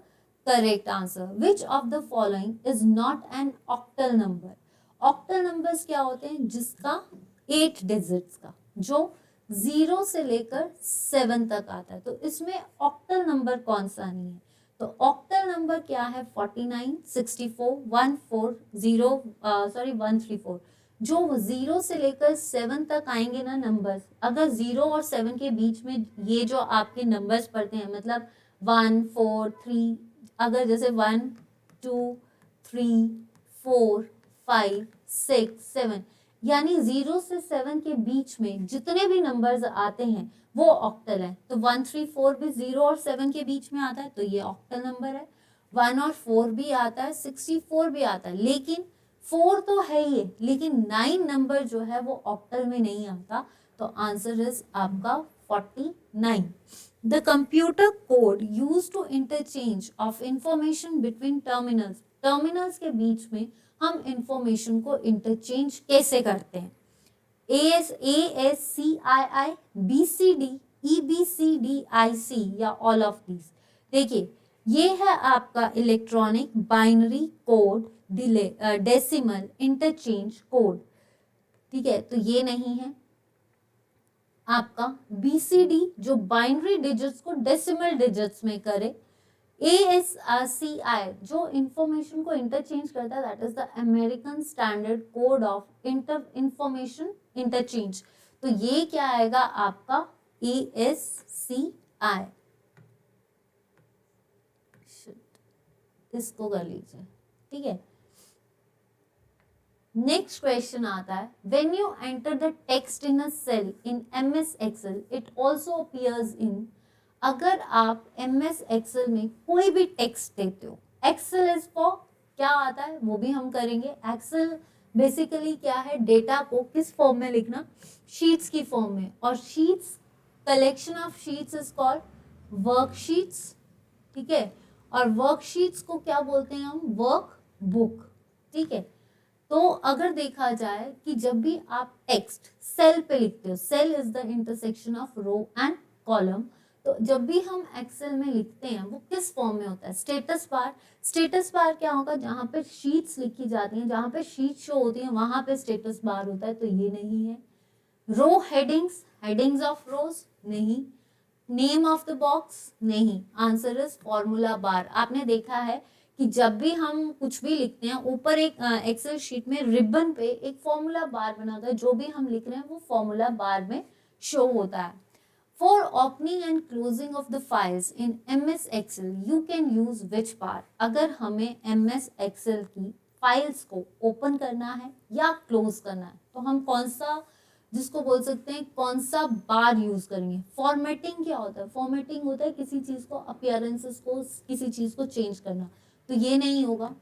correct answer. Which of the following is not an octal number? Octal numbers क्या होते हैं? जिसका 8 डिजिट्स का, जो 0 से लेकर 7 तक आता है। तो इसमें ऑक्टल नंबर कौन सा नहीं है? तो ऑक्टल नंबर क्या है? 49, 64, 134। जो 0 से लेकर 7 तक आएंगे ना नंबर्स, अगर 0 और 7 के बीच में ये जो आपके नंबर्स पड़ते हैं, मतलब 1, 4, 3, अगर जैसे 1, 2, 3, 4, 5, 6, 7, यानी 0 से 7 के बीच में जितने भी नंबर्स आते हैं वो ऑक्टल है। तो 1 3 4 भी 0 और 7 के बीच में आता है, तो ये ऑक्टल नंबर है। 1 और 4 भी आता है, 64 भी आता है, लेकिन 4 तो है ही है, लेकिन 9 नंबर जो है वो ऑक्टल में नहीं आता। तो आंसर इज आपका 49। The computer code use to interchange of information between terminals, terminals के बीच में हम इंफॉर्मेशन को इंटरचेंज कैसे करते हैं? ASCII, BCD, EBCDIC या ऑल ऑफ दीज। देखिए ये है आपका electronic binary code, decimal interchange code, ठीक है, तो ये नहीं है। आपका BCD जो बाइनरी डिजिट्स को डेसिमल डिजिट्स में करे। ASCII जो इंफॉर्मेशन को इंटरचेंज करता है, that is the American standard code of information interchange. तो ये क्या आएगा आपका ASCII। इसको कर लीजिए, ठीक है। नेक्स्ट क्वेश्चन आता है, when you enter the text in a cell in MS Excel it also appears in. अगर आप MS Excel में कोई भी टेक्स्ट देते हो, एक्सेल इज फॉर क्या आता है वो भी हम करेंगे। एक्सेल बेसिकली क्या है, डेटा को किस फॉर्म में लिखना, शीट्स की फॉर्म में, और sheets collection of sheets is called worksheets, ठीक है। और वर्कशीट्स को क्या बोलते हैं हम, वर्क बुक, ठीक है। तो अगर देखा जाए कि जब भी आप टेक्स्ट सेल पे लिखते हो, cell is the intersection of row and column, तो जब भी हम एक्सेल में लिखते हैं वो किस फॉर्म में होता है, स्टेटस बार। स्टेटस बार क्या होगा, जहां पे शीट्स लिखी जाती हैं, जहां पे शीट शो होती है वहां पे स्टेटस बार होता है, तो ये नहीं है। रो हेडिंग्स, हेडिंग्स ऑफ रोज नहीं। नेम ऑफ द बॉक्स नहीं। Answer is formula bar. आपने देखा है कि जब भी हम कुछ भी लिखते हैं ऊपर एक एक्सेल शीट में रिबन पे एक फॉर्मूला बार बना होता है, जो भी हम लिख रहे हैं वो फॉर्मूला बार में शो होता है। For opening and closing of the files in MS Excel you can use which bar. अगर हमें MS Excel की फाइल्स को ओपन करना है या क्लोज करना है तो हम कौन सा, जिसको बोल सकते हैं कौन सा बार यूज करेंगे। फॉर्मेटिंग क्या होता है, फॉर्मेटिंग होता है किसी चीज को, अपीयरेंसेस को, किसी चीज को चेंज करना, तो ये नहीं होगा,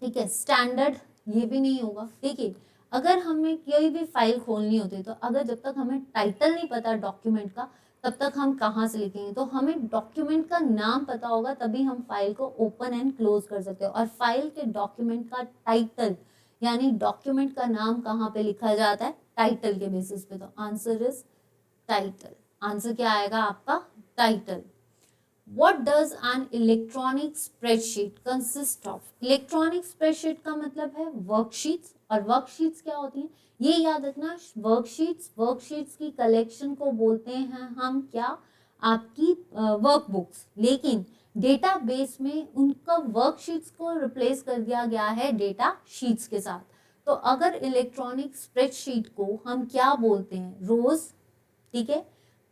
ठीक है। स्टैंडर्ड ये भी नहीं होगा। देखिए अगर हमें कोई भी फाइल खोलनी होती है तो अगर जब तक हमें टाइटल नहीं पता डॉक्यूमेंट का तब तक हम कहाँ से लिखेंगे, तो हमें डॉक्यूमेंट का नाम पता होगा तभी हम फाइल को ओपन एंड क्लोज कर सकते हैं। और फाइल के डॉक्यूमेंट का टाइटल यानी डॉक्यूमेंट का नाम कहाँ पे लिखा जाता है, टाइटल के बेसिस पे, तो आंसर इज टाइटल। आंसर क्या आएगा आपका, title. What does an electronic spreadsheet consist of? Electronic spreadsheet का मतलब है वर्कशीट्स, और वर्कशीट्स क्या होती हैं ये याद रखना। वर्कशीट्स की कलेक्शन को बोलते हैं हम क्या, आपकी वर्कबुक्स। लेकिन डेटाबेस में उनका वर्कशीट्स को रिप्लेस कर दिया गया है डेटा शीट्स के साथ। तो अगर इलेक्ट्रॉनिक स्प्रेडशीट को हम क्या बोलते हैं, रोज, ठीक है,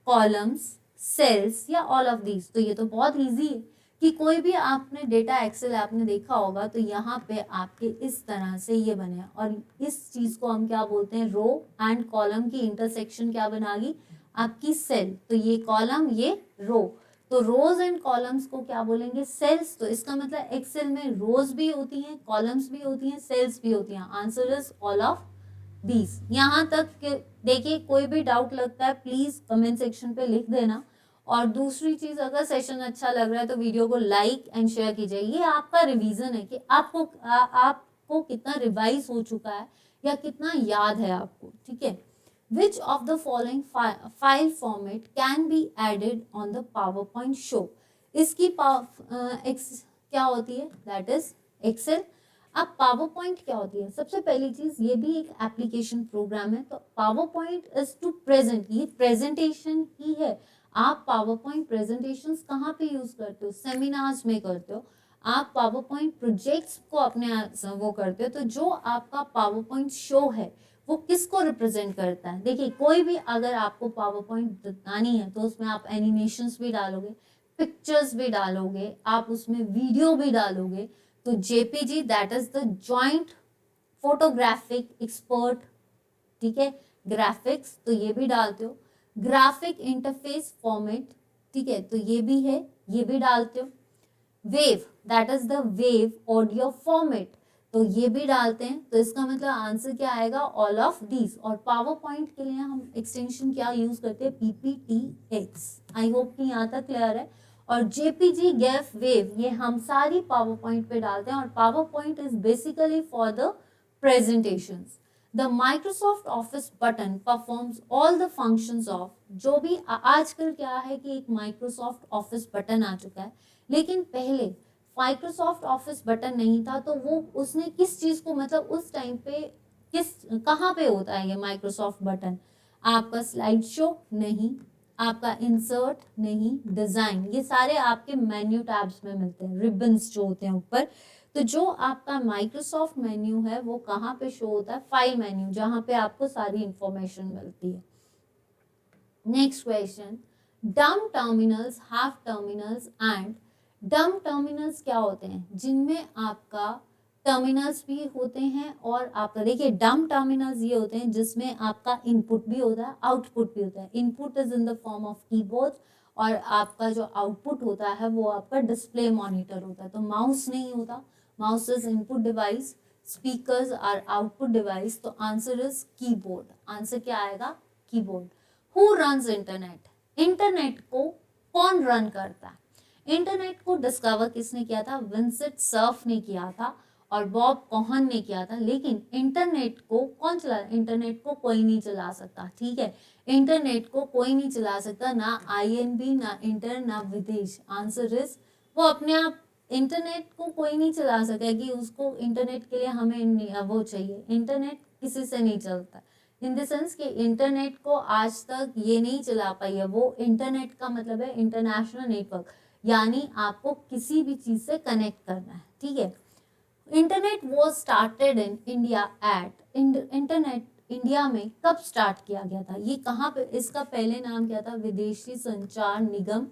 कॉलम्स, सेल्स या ऑल ऑफ दीज। तो ये तो बहुत इजी है कि कोई भी आपने डेटा एक्सेल आपने देखा होगा तो यहाँ पे आपके इस तरह से ये बने, और इस चीज को हम क्या बोलते हैं, रो एंड कॉलम की इंटरसेक्शन क्या बनागी, आपकी सेल। तो ये कॉलम ये रो, तो रोज एंड कॉलम्स को क्या बोलेंगे, सेल्स। तो इसका मतलब एक्सेल में रोज भी होती हैं, कॉलम्स भी होती हैं, सेल्स भी होती हैं। Answer is all of these. यहाँ तक देखिए कोई भी डाउट लगता है प्लीज कमेंट सेक्शन पे लिख देना। और दूसरी चीज, अगर सेशन अच्छा लग रहा है तो वीडियो को लाइक एंड शेयर कीजिए। ये आपका रिवीजन है कि आपको कितना रिवाइज हो चुका है या कितना याद है आपको, ठीक है। Which of the following file format can be added on the PowerPoint show. इसकी क्या होती है, दैट इज एक्सेल। अब पावर पॉइंट क्या होती है, सबसे पहली चीज ये भी एक एप्लीकेशन प्रोग्राम है। तो PowerPoint is to present, ये प्रेजेंटेशन ही है। आप पावर पॉइंट प्रेजेंटेशन कहाँ पे यूज करते हो, सेमिनार्स में करते हो, आप पावर पॉइंट प्रोजेक्ट्स को अपने वो करते हो। तो जो आपका पावर पॉइंट शो है वो किसको रिप्रेजेंट करता है। देखिए कोई भी अगर आपको पावर पॉइंट बतानी है तो उसमें आप एनिमेशंस भी डालोगे, पिक्चर्स भी डालोगे, आप उसमें वीडियो भी डालोगे। तो JPG that is the joint photographic expert, ठीक है, ग्राफिक्स तो ये भी डालते हो, ग्राफिक इंटरफेस फॉर्मेट, ठीक है, तो ये भी है, ये भी डालते हो, wave that is the wave audio format, तो ये भी डालते हैं। तो इसका मतलब आंसर क्या आएगा, ऑल ऑफ दीज। और पावर पॉइंट के लिए हम एक्सटेंशन क्या यूज करते हैं, PPTX। आई होप कि यहाँ तक क्लियर है। और JPG, गैफ, वेव, ये हम सारी पावर पॉइंट पे डालते हैं। और power point is basically for the presentations. The Microsoft office button performs all the functions of, जो भी आजकल क्या है कि एक माइक्रोसॉफ्ट ऑफिस बटन आ चुका है, लेकिन पहले माइक्रोसॉफ्ट ऑफिस बटन नहीं था, तो वो उसने किस चीज को, मतलब उस टाइम पे किस, कहाँ पे होता है ये माइक्रोसॉफ्ट बटन, आपका स्लाइड शो नहीं, आपका इंसर्ट नहीं, डिजाइन, ये सारे आपके मेन्यू टैब्स में मिलते हैं, रिबन्स जो होते हैं ऊपर। तो जो आपका माइक्रोसॉफ्ट मेन्यू है वो कहाँ पे शो होता है, फाइल मेन्यू, जहां पे आपको सारी इंफॉर्मेशन मिलती है। नेक्स्ट क्वेश्चन, डम टर्मिनल्स हैव टर्मिनल्स एंड, डम टर्मिनल्स क्या होते हैं, जिनमें आपका टर्मिनल्स भी होते हैं और आपका, देखिए डम टर्मिनल्स ये होते हैं जिसमें आपका इनपुट भी होता है, आउटपुट भी होता है। Input is in the form of keyboard और आपका जो आउटपुट होता है वो आपका डिस्प्ले मॉनिटर होता है। तो माउस नहीं होता, mouse is input device, speakers are output device, तो आंसर इज कीबोर्ड। आंसर क्या आएगा, keyboard. Who runs internet, internet को कौन रन करता है, इंटरनेट को डिस्कवर किसने किया था, विंसेंट सर्फ ने किया था और बॉब कॉहन ने किया था। लेकिन इंटरनेट को कौन चला, इंटरनेट को कोई नहीं चला सकता, ठीक है, इंटरनेट को कोई नहीं चला सकता, ना INB, ना इंटर, ना विदेश। आंसर इज, वो अपने आप, इंटरनेट को कोई नहीं चला सका कि उसको इंटरनेट के लिए हमें वो चाहिए, इंटरनेट किसी से नहीं चलता, इन द सेंस कि इंटरनेट को आज तक ये नहीं चला पाई है। वो इंटरनेट का मतलब है इंटरनेशनल नेटवर्क, यानी आपको किसी भी चीज से कनेक्ट करना है, ठीक है। Internet was started in India at, internet India में कब स्टार्ट किया गया था, ये कहाँ पे, इसका पहले नाम क्या था, विदेशी संचार निगम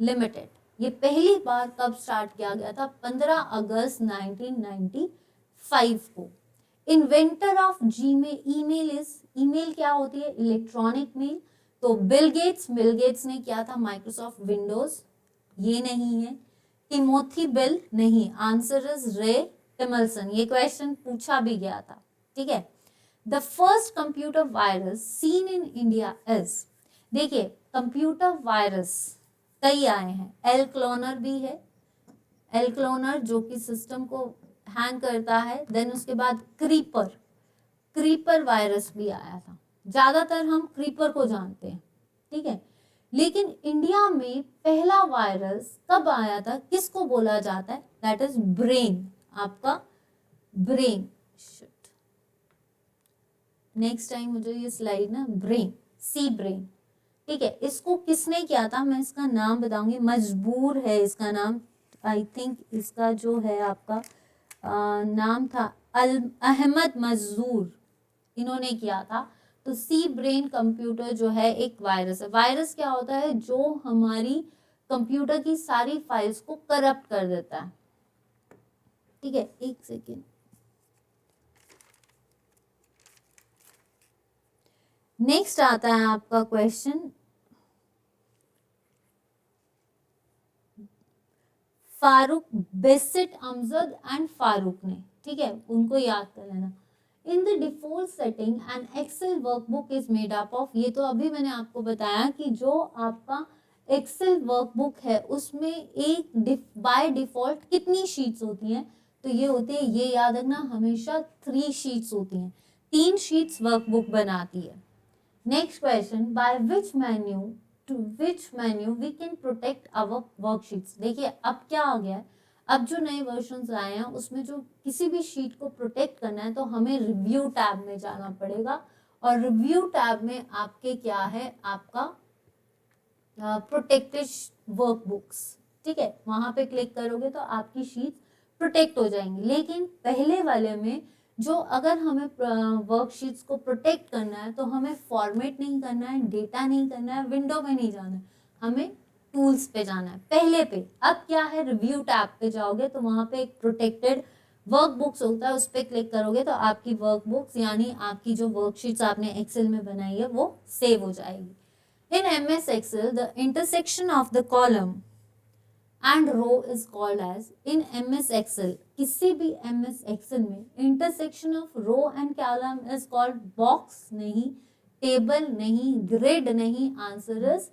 लिमिटेड। ये पहली बार कब स्टार्ट किया गया था, 15 अगस्त 1995 को। Inventor of Gmail, email is, email क्या होती है, इलेक्ट्रॉनिक मेल, तो बिल गेट्स ने किया था माइक्रोसॉफ्ट विंडोज, ये नहीं है। टिमोथी बिल नहीं, आंसर इज रे टिमल्सन, ये क्वेश्चन पूछा भी गया था, ठीक है। The first computer virus seen in India is, देखिए कंप्यूटर वायरस कई आए हैं, एल क्लोनर भी है, एल क्लोनर जो कि सिस्टम को हैंग करता है, देन उसके बाद क्रीपर वायरस भी आया था, ज्यादातर हम क्रीपर को जानते हैं, ठीक है। लेकिन इंडिया में पहला वायरस कब आया था, किसको बोला जाता है, दैट इज ब्रेन, आपका ब्रेन। नेक्स्ट टाइम मुझे ये स्लाइड ना, ब्रेन, सी ब्रेन, ठीक है, इसको किसने किया था, मैं इसका नाम बताऊंगी, मजबूर है इसका नाम, आई थिंक इसका जो है आपका नाम था अहमद मजूर, इन्होंने किया था। तो सी ब्रेन कंप्यूटर जो है एक वायरस है। वायरस क्या होता है, जो हमारी कंप्यूटर की सारी फाइल्स को करप्ट कर देता है, ठीक है। एक सेकेंड, नेक्स्ट आता है आपका क्वेश्चन, फारूक, बेसिट अमजद एंड फारूक ने, ठीक है, उनको याद कर लेना। In the default setting an Excel workbook is made up of, ये तो अभी मैंने आपको बताया कि जो आपका एक्सेल वर्कबुक है उसमें एक बाय डिफॉल्ट कितनी शीट्स होती हैं, तो ये होती है, ये याद रखना हमेशा 3 शीट्स होती हैं, 3 शीट्स वर्कबुक बनाती है। Next question, by which menu to which menu we can protect our worksheets, देखिए अब क्या आ गया है, अब जो नए वर्जन आए हैं उसमें जो किसी भी शीट को प्रोटेक्ट करना है तो हमें रिव्यू टैब में जाना पड़ेगा, और रिव्यू टैब में आपके क्या है, आपका प्रोटेक्टेड वर्कबुक्स, ठीक है, वहां पे क्लिक करोगे तो आपकी शीट प्रोटेक्ट हो जाएंगी। लेकिन पहले वाले में जो, अगर हमें वर्कशीट्स को प्रोटेक्ट करना है तो हमें फॉर्मेट नहीं करना है, डेटा नहीं करना है, विंडो में नहीं जाना है, हमें टूल्स पे जाना है पहले पे। अब क्या है, रिव्यू टैब पे जाओगे तो वहां पे एक प्रोटेक्टेड वर्क बुक्स होता है, उस पर क्लिक करोगे तो आपकी वर्क बुक्स यानी आपकी जो वर्कशीट्स आपने एक्सेल में बनाई है वो सेव हो जाएगी। इन MS Excel the intersection of the column and row is called as, in MS Excel, किसी भी MS Excel में intersection of row and column is called box नहीं, table नहीं, grid नहीं, answer is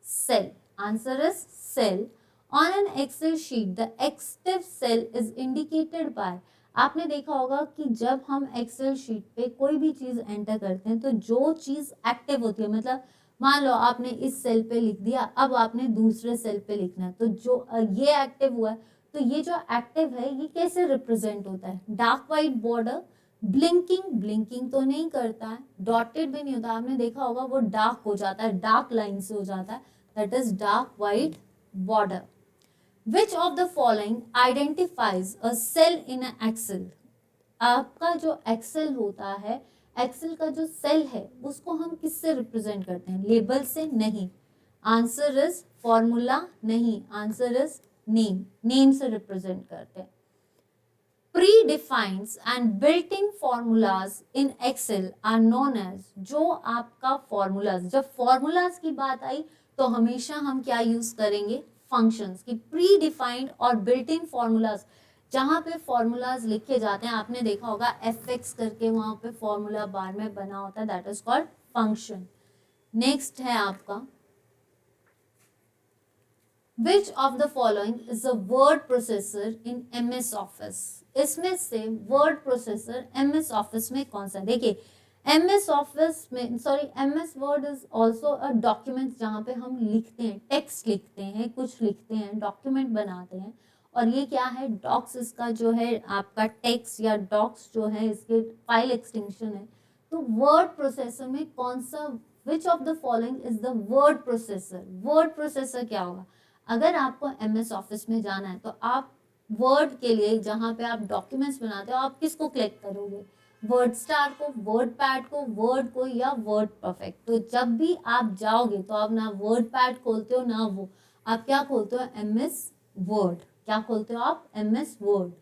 cell. Answer is cell. On an Excel sheet, the active cell is indicated by, आपने देखा होगा कि जब हम एक्सेल शीट पे कोई भी चीज एंटर करते हैं तो जो चीज एक्टिव होती है, मतलब मान लो आपने इस सेल पे लिख दिया, अब आपने दूसरे सेल पे लिखना है, तो जो ये एक्टिव हुआ है, तो ये जो एक्टिव है ये कैसे रिप्रेजेंट होता है, dark white border, blinking, blinking तो नहीं करता है, डॉटेड भी नहीं होता, आपने देखा होगा वो डार्क हो जाता है, डार्क लाइन से हो जाता है, that is dark white border. Which of the following identifies a cell in Excel, आपका जो एक्सेल होता है, एक्सेल का जो सेल है उसको हम किससे रिप्रेजेंट करते हैं, लेबल से नहीं, आंसर इज फॉर्मूला नहीं, आंसर इज नेम, नेम से रिप्रेजेंट करते हैं। Predefined and built in formulas in Excel are known as, जो आपका फॉर्मूलाज, जब फॉर्मूलाज की बात आई तो हमेशा हम क्या यूज करेंगे, फंक्शंस की। प्री डिफाइंड और बिल्ट इन फॉर्मूलाज, जहां पे फॉर्मूलाज लिखे जाते हैं, आपने देखा होगा fx करके वहां पे फॉर्मूला बार में बना होता है, that is called function. Next है आपका, Which of the following is a word processor in MS Office? इसमें से word processor MS Office में कौन सा, देखिए MS Office में, sorry MS Word is also a document जहाँ पे हम लिखते हैं, टेक्स्ट लिखते हैं, कुछ लिखते हैं, डॉक्यूमेंट बनाते हैं, और ये क्या है, डॉक्स इसका जो है आपका टेक्स्ट या डॉक्स जो है इसके फाइल एक्सटेंशन है। तो वर्ड प्रोसेसर में कौन सा, विच of the following is the word processor, word processor क्या होगा, अगर आपको MS ऑफिस में जाना है तो आप वर्ड के लिए जहाँ पे आप डॉक्यूमेंट्स बनाते हो, आप किसको क्लिक करोगे, वर्ड स्टार को, वर्ड पैड को, वर्ड को, या वर्ड परफेक्ट। तो जब भी आप जाओगे तो आप ना वर्ड पैड खोलते हो ना वो, आप क्या खोलते हो, MS वर्ड, क्या खोलते हो आप, MS word.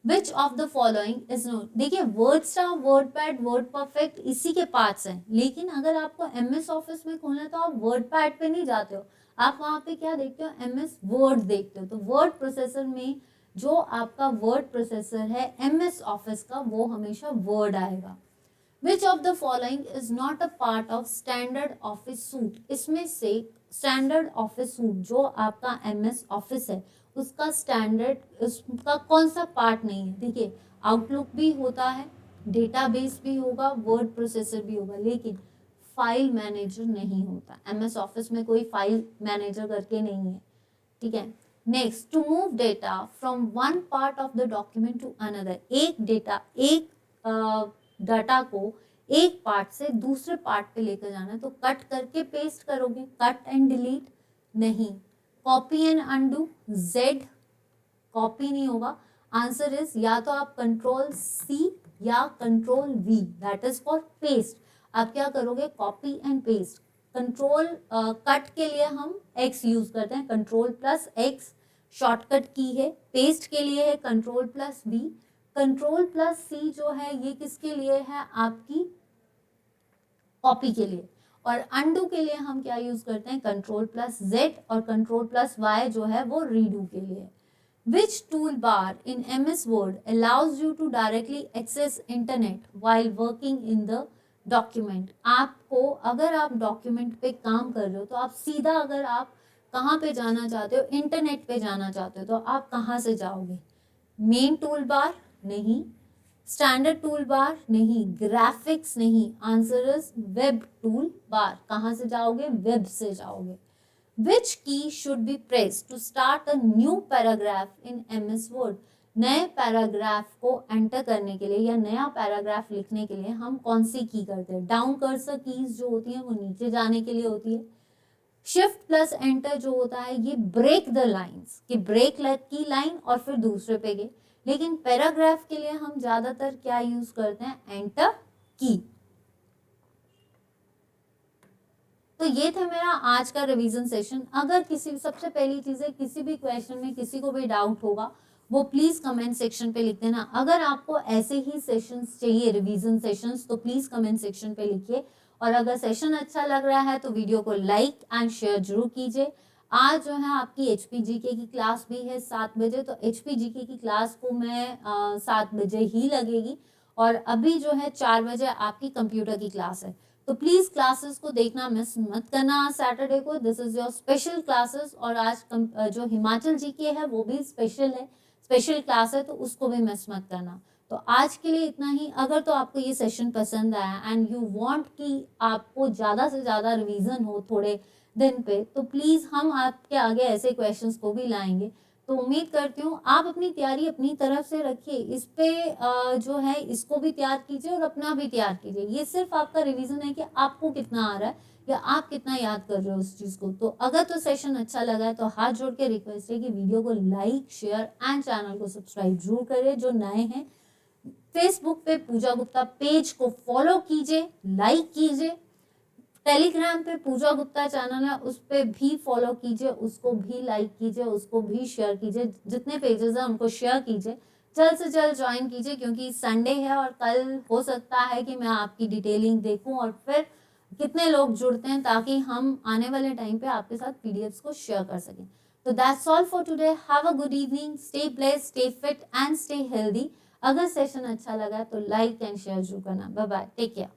Which of the following is not, देखिए word star, word pad, word perfect इसी के पार्ट्स हैं, लेकिन अगर आपको MS ऑफिस में खोलना है तो आप वर्ड पैड पे नहीं जाते हो, आप वहां पे क्या देखते हो, MS वर्ड देखते हो। तो वर्ड प्रोसेसर में जो आपका वर्ड प्रोसेसर है MS ऑफिस का, वो हमेशा वर्ड आएगा। विच of the following is not a part of standard office suit, इसमें से स्टैंडर्ड ऑफिस सूट जो आपका MS ऑफिस है उसका स्टैंडर्ड, उसका कौन सा पार्ट नहीं है, देखिए आउटलुक भी होता है, डेटाबेस भी होगा, वर्ड प्रोसेसर भी होगा, लेकिन फाइल मैनेजर नहीं होता। MS ऑफिस में कोई फाइल मैनेजर करके नहीं है, ठीक है। Next, to move data from one part of the document to another, एक डाटा को एक पार्ट से दूसरे पार्ट पे लेकर जाना है तो कट करके पेस्ट करोगे, कट एंड डिलीट नहीं, copy and undo, Z, copy नहीं होगा, आंसर इज या तो आप Ctrl+C या Ctrl+V, that is for paste. आप क्या करोगे, copy and paste. Control cut के लिए हम X यूज करते हैं, Ctrl+X शॉर्टकट की है, पेस्ट के लिए है Ctrl+V, Ctrl+C जो है ये किसके लिए है, आपकी कॉपी के लिए, और अनडू के लिए हम क्या यूज करते हैं, Ctrl+Z, और Ctrl+Y जो है वो रीडू के लिए। Which toolbar in MS Word allows you to directly access internet while working in the document? आपको अगर आप डॉक्यूमेंट पे काम कर रहे हो तो आप सीधा, अगर आप कहाँ पे जाना चाहते हो, इंटरनेट पे जाना चाहते हो, तो आप कहाँ से जाओगे, मेन टूल बार नहीं, स्टैंडर्ड टूल बार नहीं, ग्राफिक्स नहीं, answer is web tool bar, कहाँ से जाओगे, वेब से जाओगे। Which key should be pressed to start a new paragraph in MS Word? नए पैराग्राफ को एंटर करने के लिए या नया पैराग्राफ लिखने के लिए हम कौन सी की करते हैं, डाउन कर्सर कीज जो होती है वो नीचे जाने के लिए होती है, शिफ्ट प्लस एंटर जो होता है ये ब्रेक द लाइंस, कि ब्रेक की लाइन और फिर दूसरे पे गए, लेकिन पैराग्राफ के लिए हम ज्यादातर क्या यूज करते हैं, एंटर की। तो ये था मेरा आज का रिवीजन सेशन। अगर किसी, सबसे पहली चीज है, किसी भी क्वेश्चन में किसी को भी डाउट होगा वो प्लीज कमेंट सेक्शन पे लिख देना। अगर आपको ऐसे ही सेशंस चाहिए, रिवीजन सेशंस, तो प्लीज कमेंट सेक्शन पे लिखिए। और अगर सेशन अच्छा लग रहा है तो वीडियो को लाइक एंड शेयर जरूर कीजिए। आज जो है आपकी HPGK की क्लास भी है 7 बजे, तो HPGK की क्लास को मैं 7 बजे ही लगेगी। और अभी जो है 4 बजे आपकी कंप्यूटर की क्लास है, तो प्लीज क्लासेस को देखना मिस मत करना सैटरडे को। This is your special classes. और आज जो हिमाचल जीके है वो भी स्पेशल है, स्पेशल क्लास है, तो उसको भी मिस मत करना। तो आज के लिए इतना ही। अगर तो आपको ये सेशन पसंद आया एंड यू वांट कि आपको ज़्यादा से ज़्यादा रिवीजन हो थोड़े दिन पे, तो प्लीज़ हम आपके आगे ऐसे क्वेश्चंस को भी लाएंगे। तो उम्मीद करती हूँ आप अपनी तैयारी अपनी तरफ से रखिए, इस पे जो है इसको भी तैयार कीजिए और अपना भी तैयार कीजिए। ये सिर्फ आपका रिवीजन है कि आपको कितना आ रहा है या आप कितना याद कर रहे हो उस चीज़ को। तो अगर तो सेशन अच्छा लगा है तो हाथ जोड़ के रिक्वेस्ट है कि वीडियो को लाइक शेयर एंड चैनल को सब्सक्राइब जरूर करें। जो नए हैं फेसबुक पे पूजा गुप्ता पेज को फॉलो कीजिए, लाइक कीजिए। टेलीग्राम पे पूजा गुप्ता चैनल है, उस पे भी फॉलो कीजिए, उसको भी लाइक कीजिए, उसको भी शेयर कीजिए। जितने पेजेस हैं उनको शेयर कीजिए, जल्द से जल्द ज्वाइन कीजिए, क्योंकि संडे है और कल हो सकता है कि मैं आपकी डिटेलिंग देखूं और फिर कितने लोग जुड़ते हैं, ताकि हम आने वाले टाइम पे आपके साथ PDFs को शेयर कर सकें। तो that's all for today. Have a good evening, stay blessed, stay fit and stay healthy. अगर सेशन अच्छा लगा तो लाइक एंड शेयर जरूर करना। Bye bye, take care.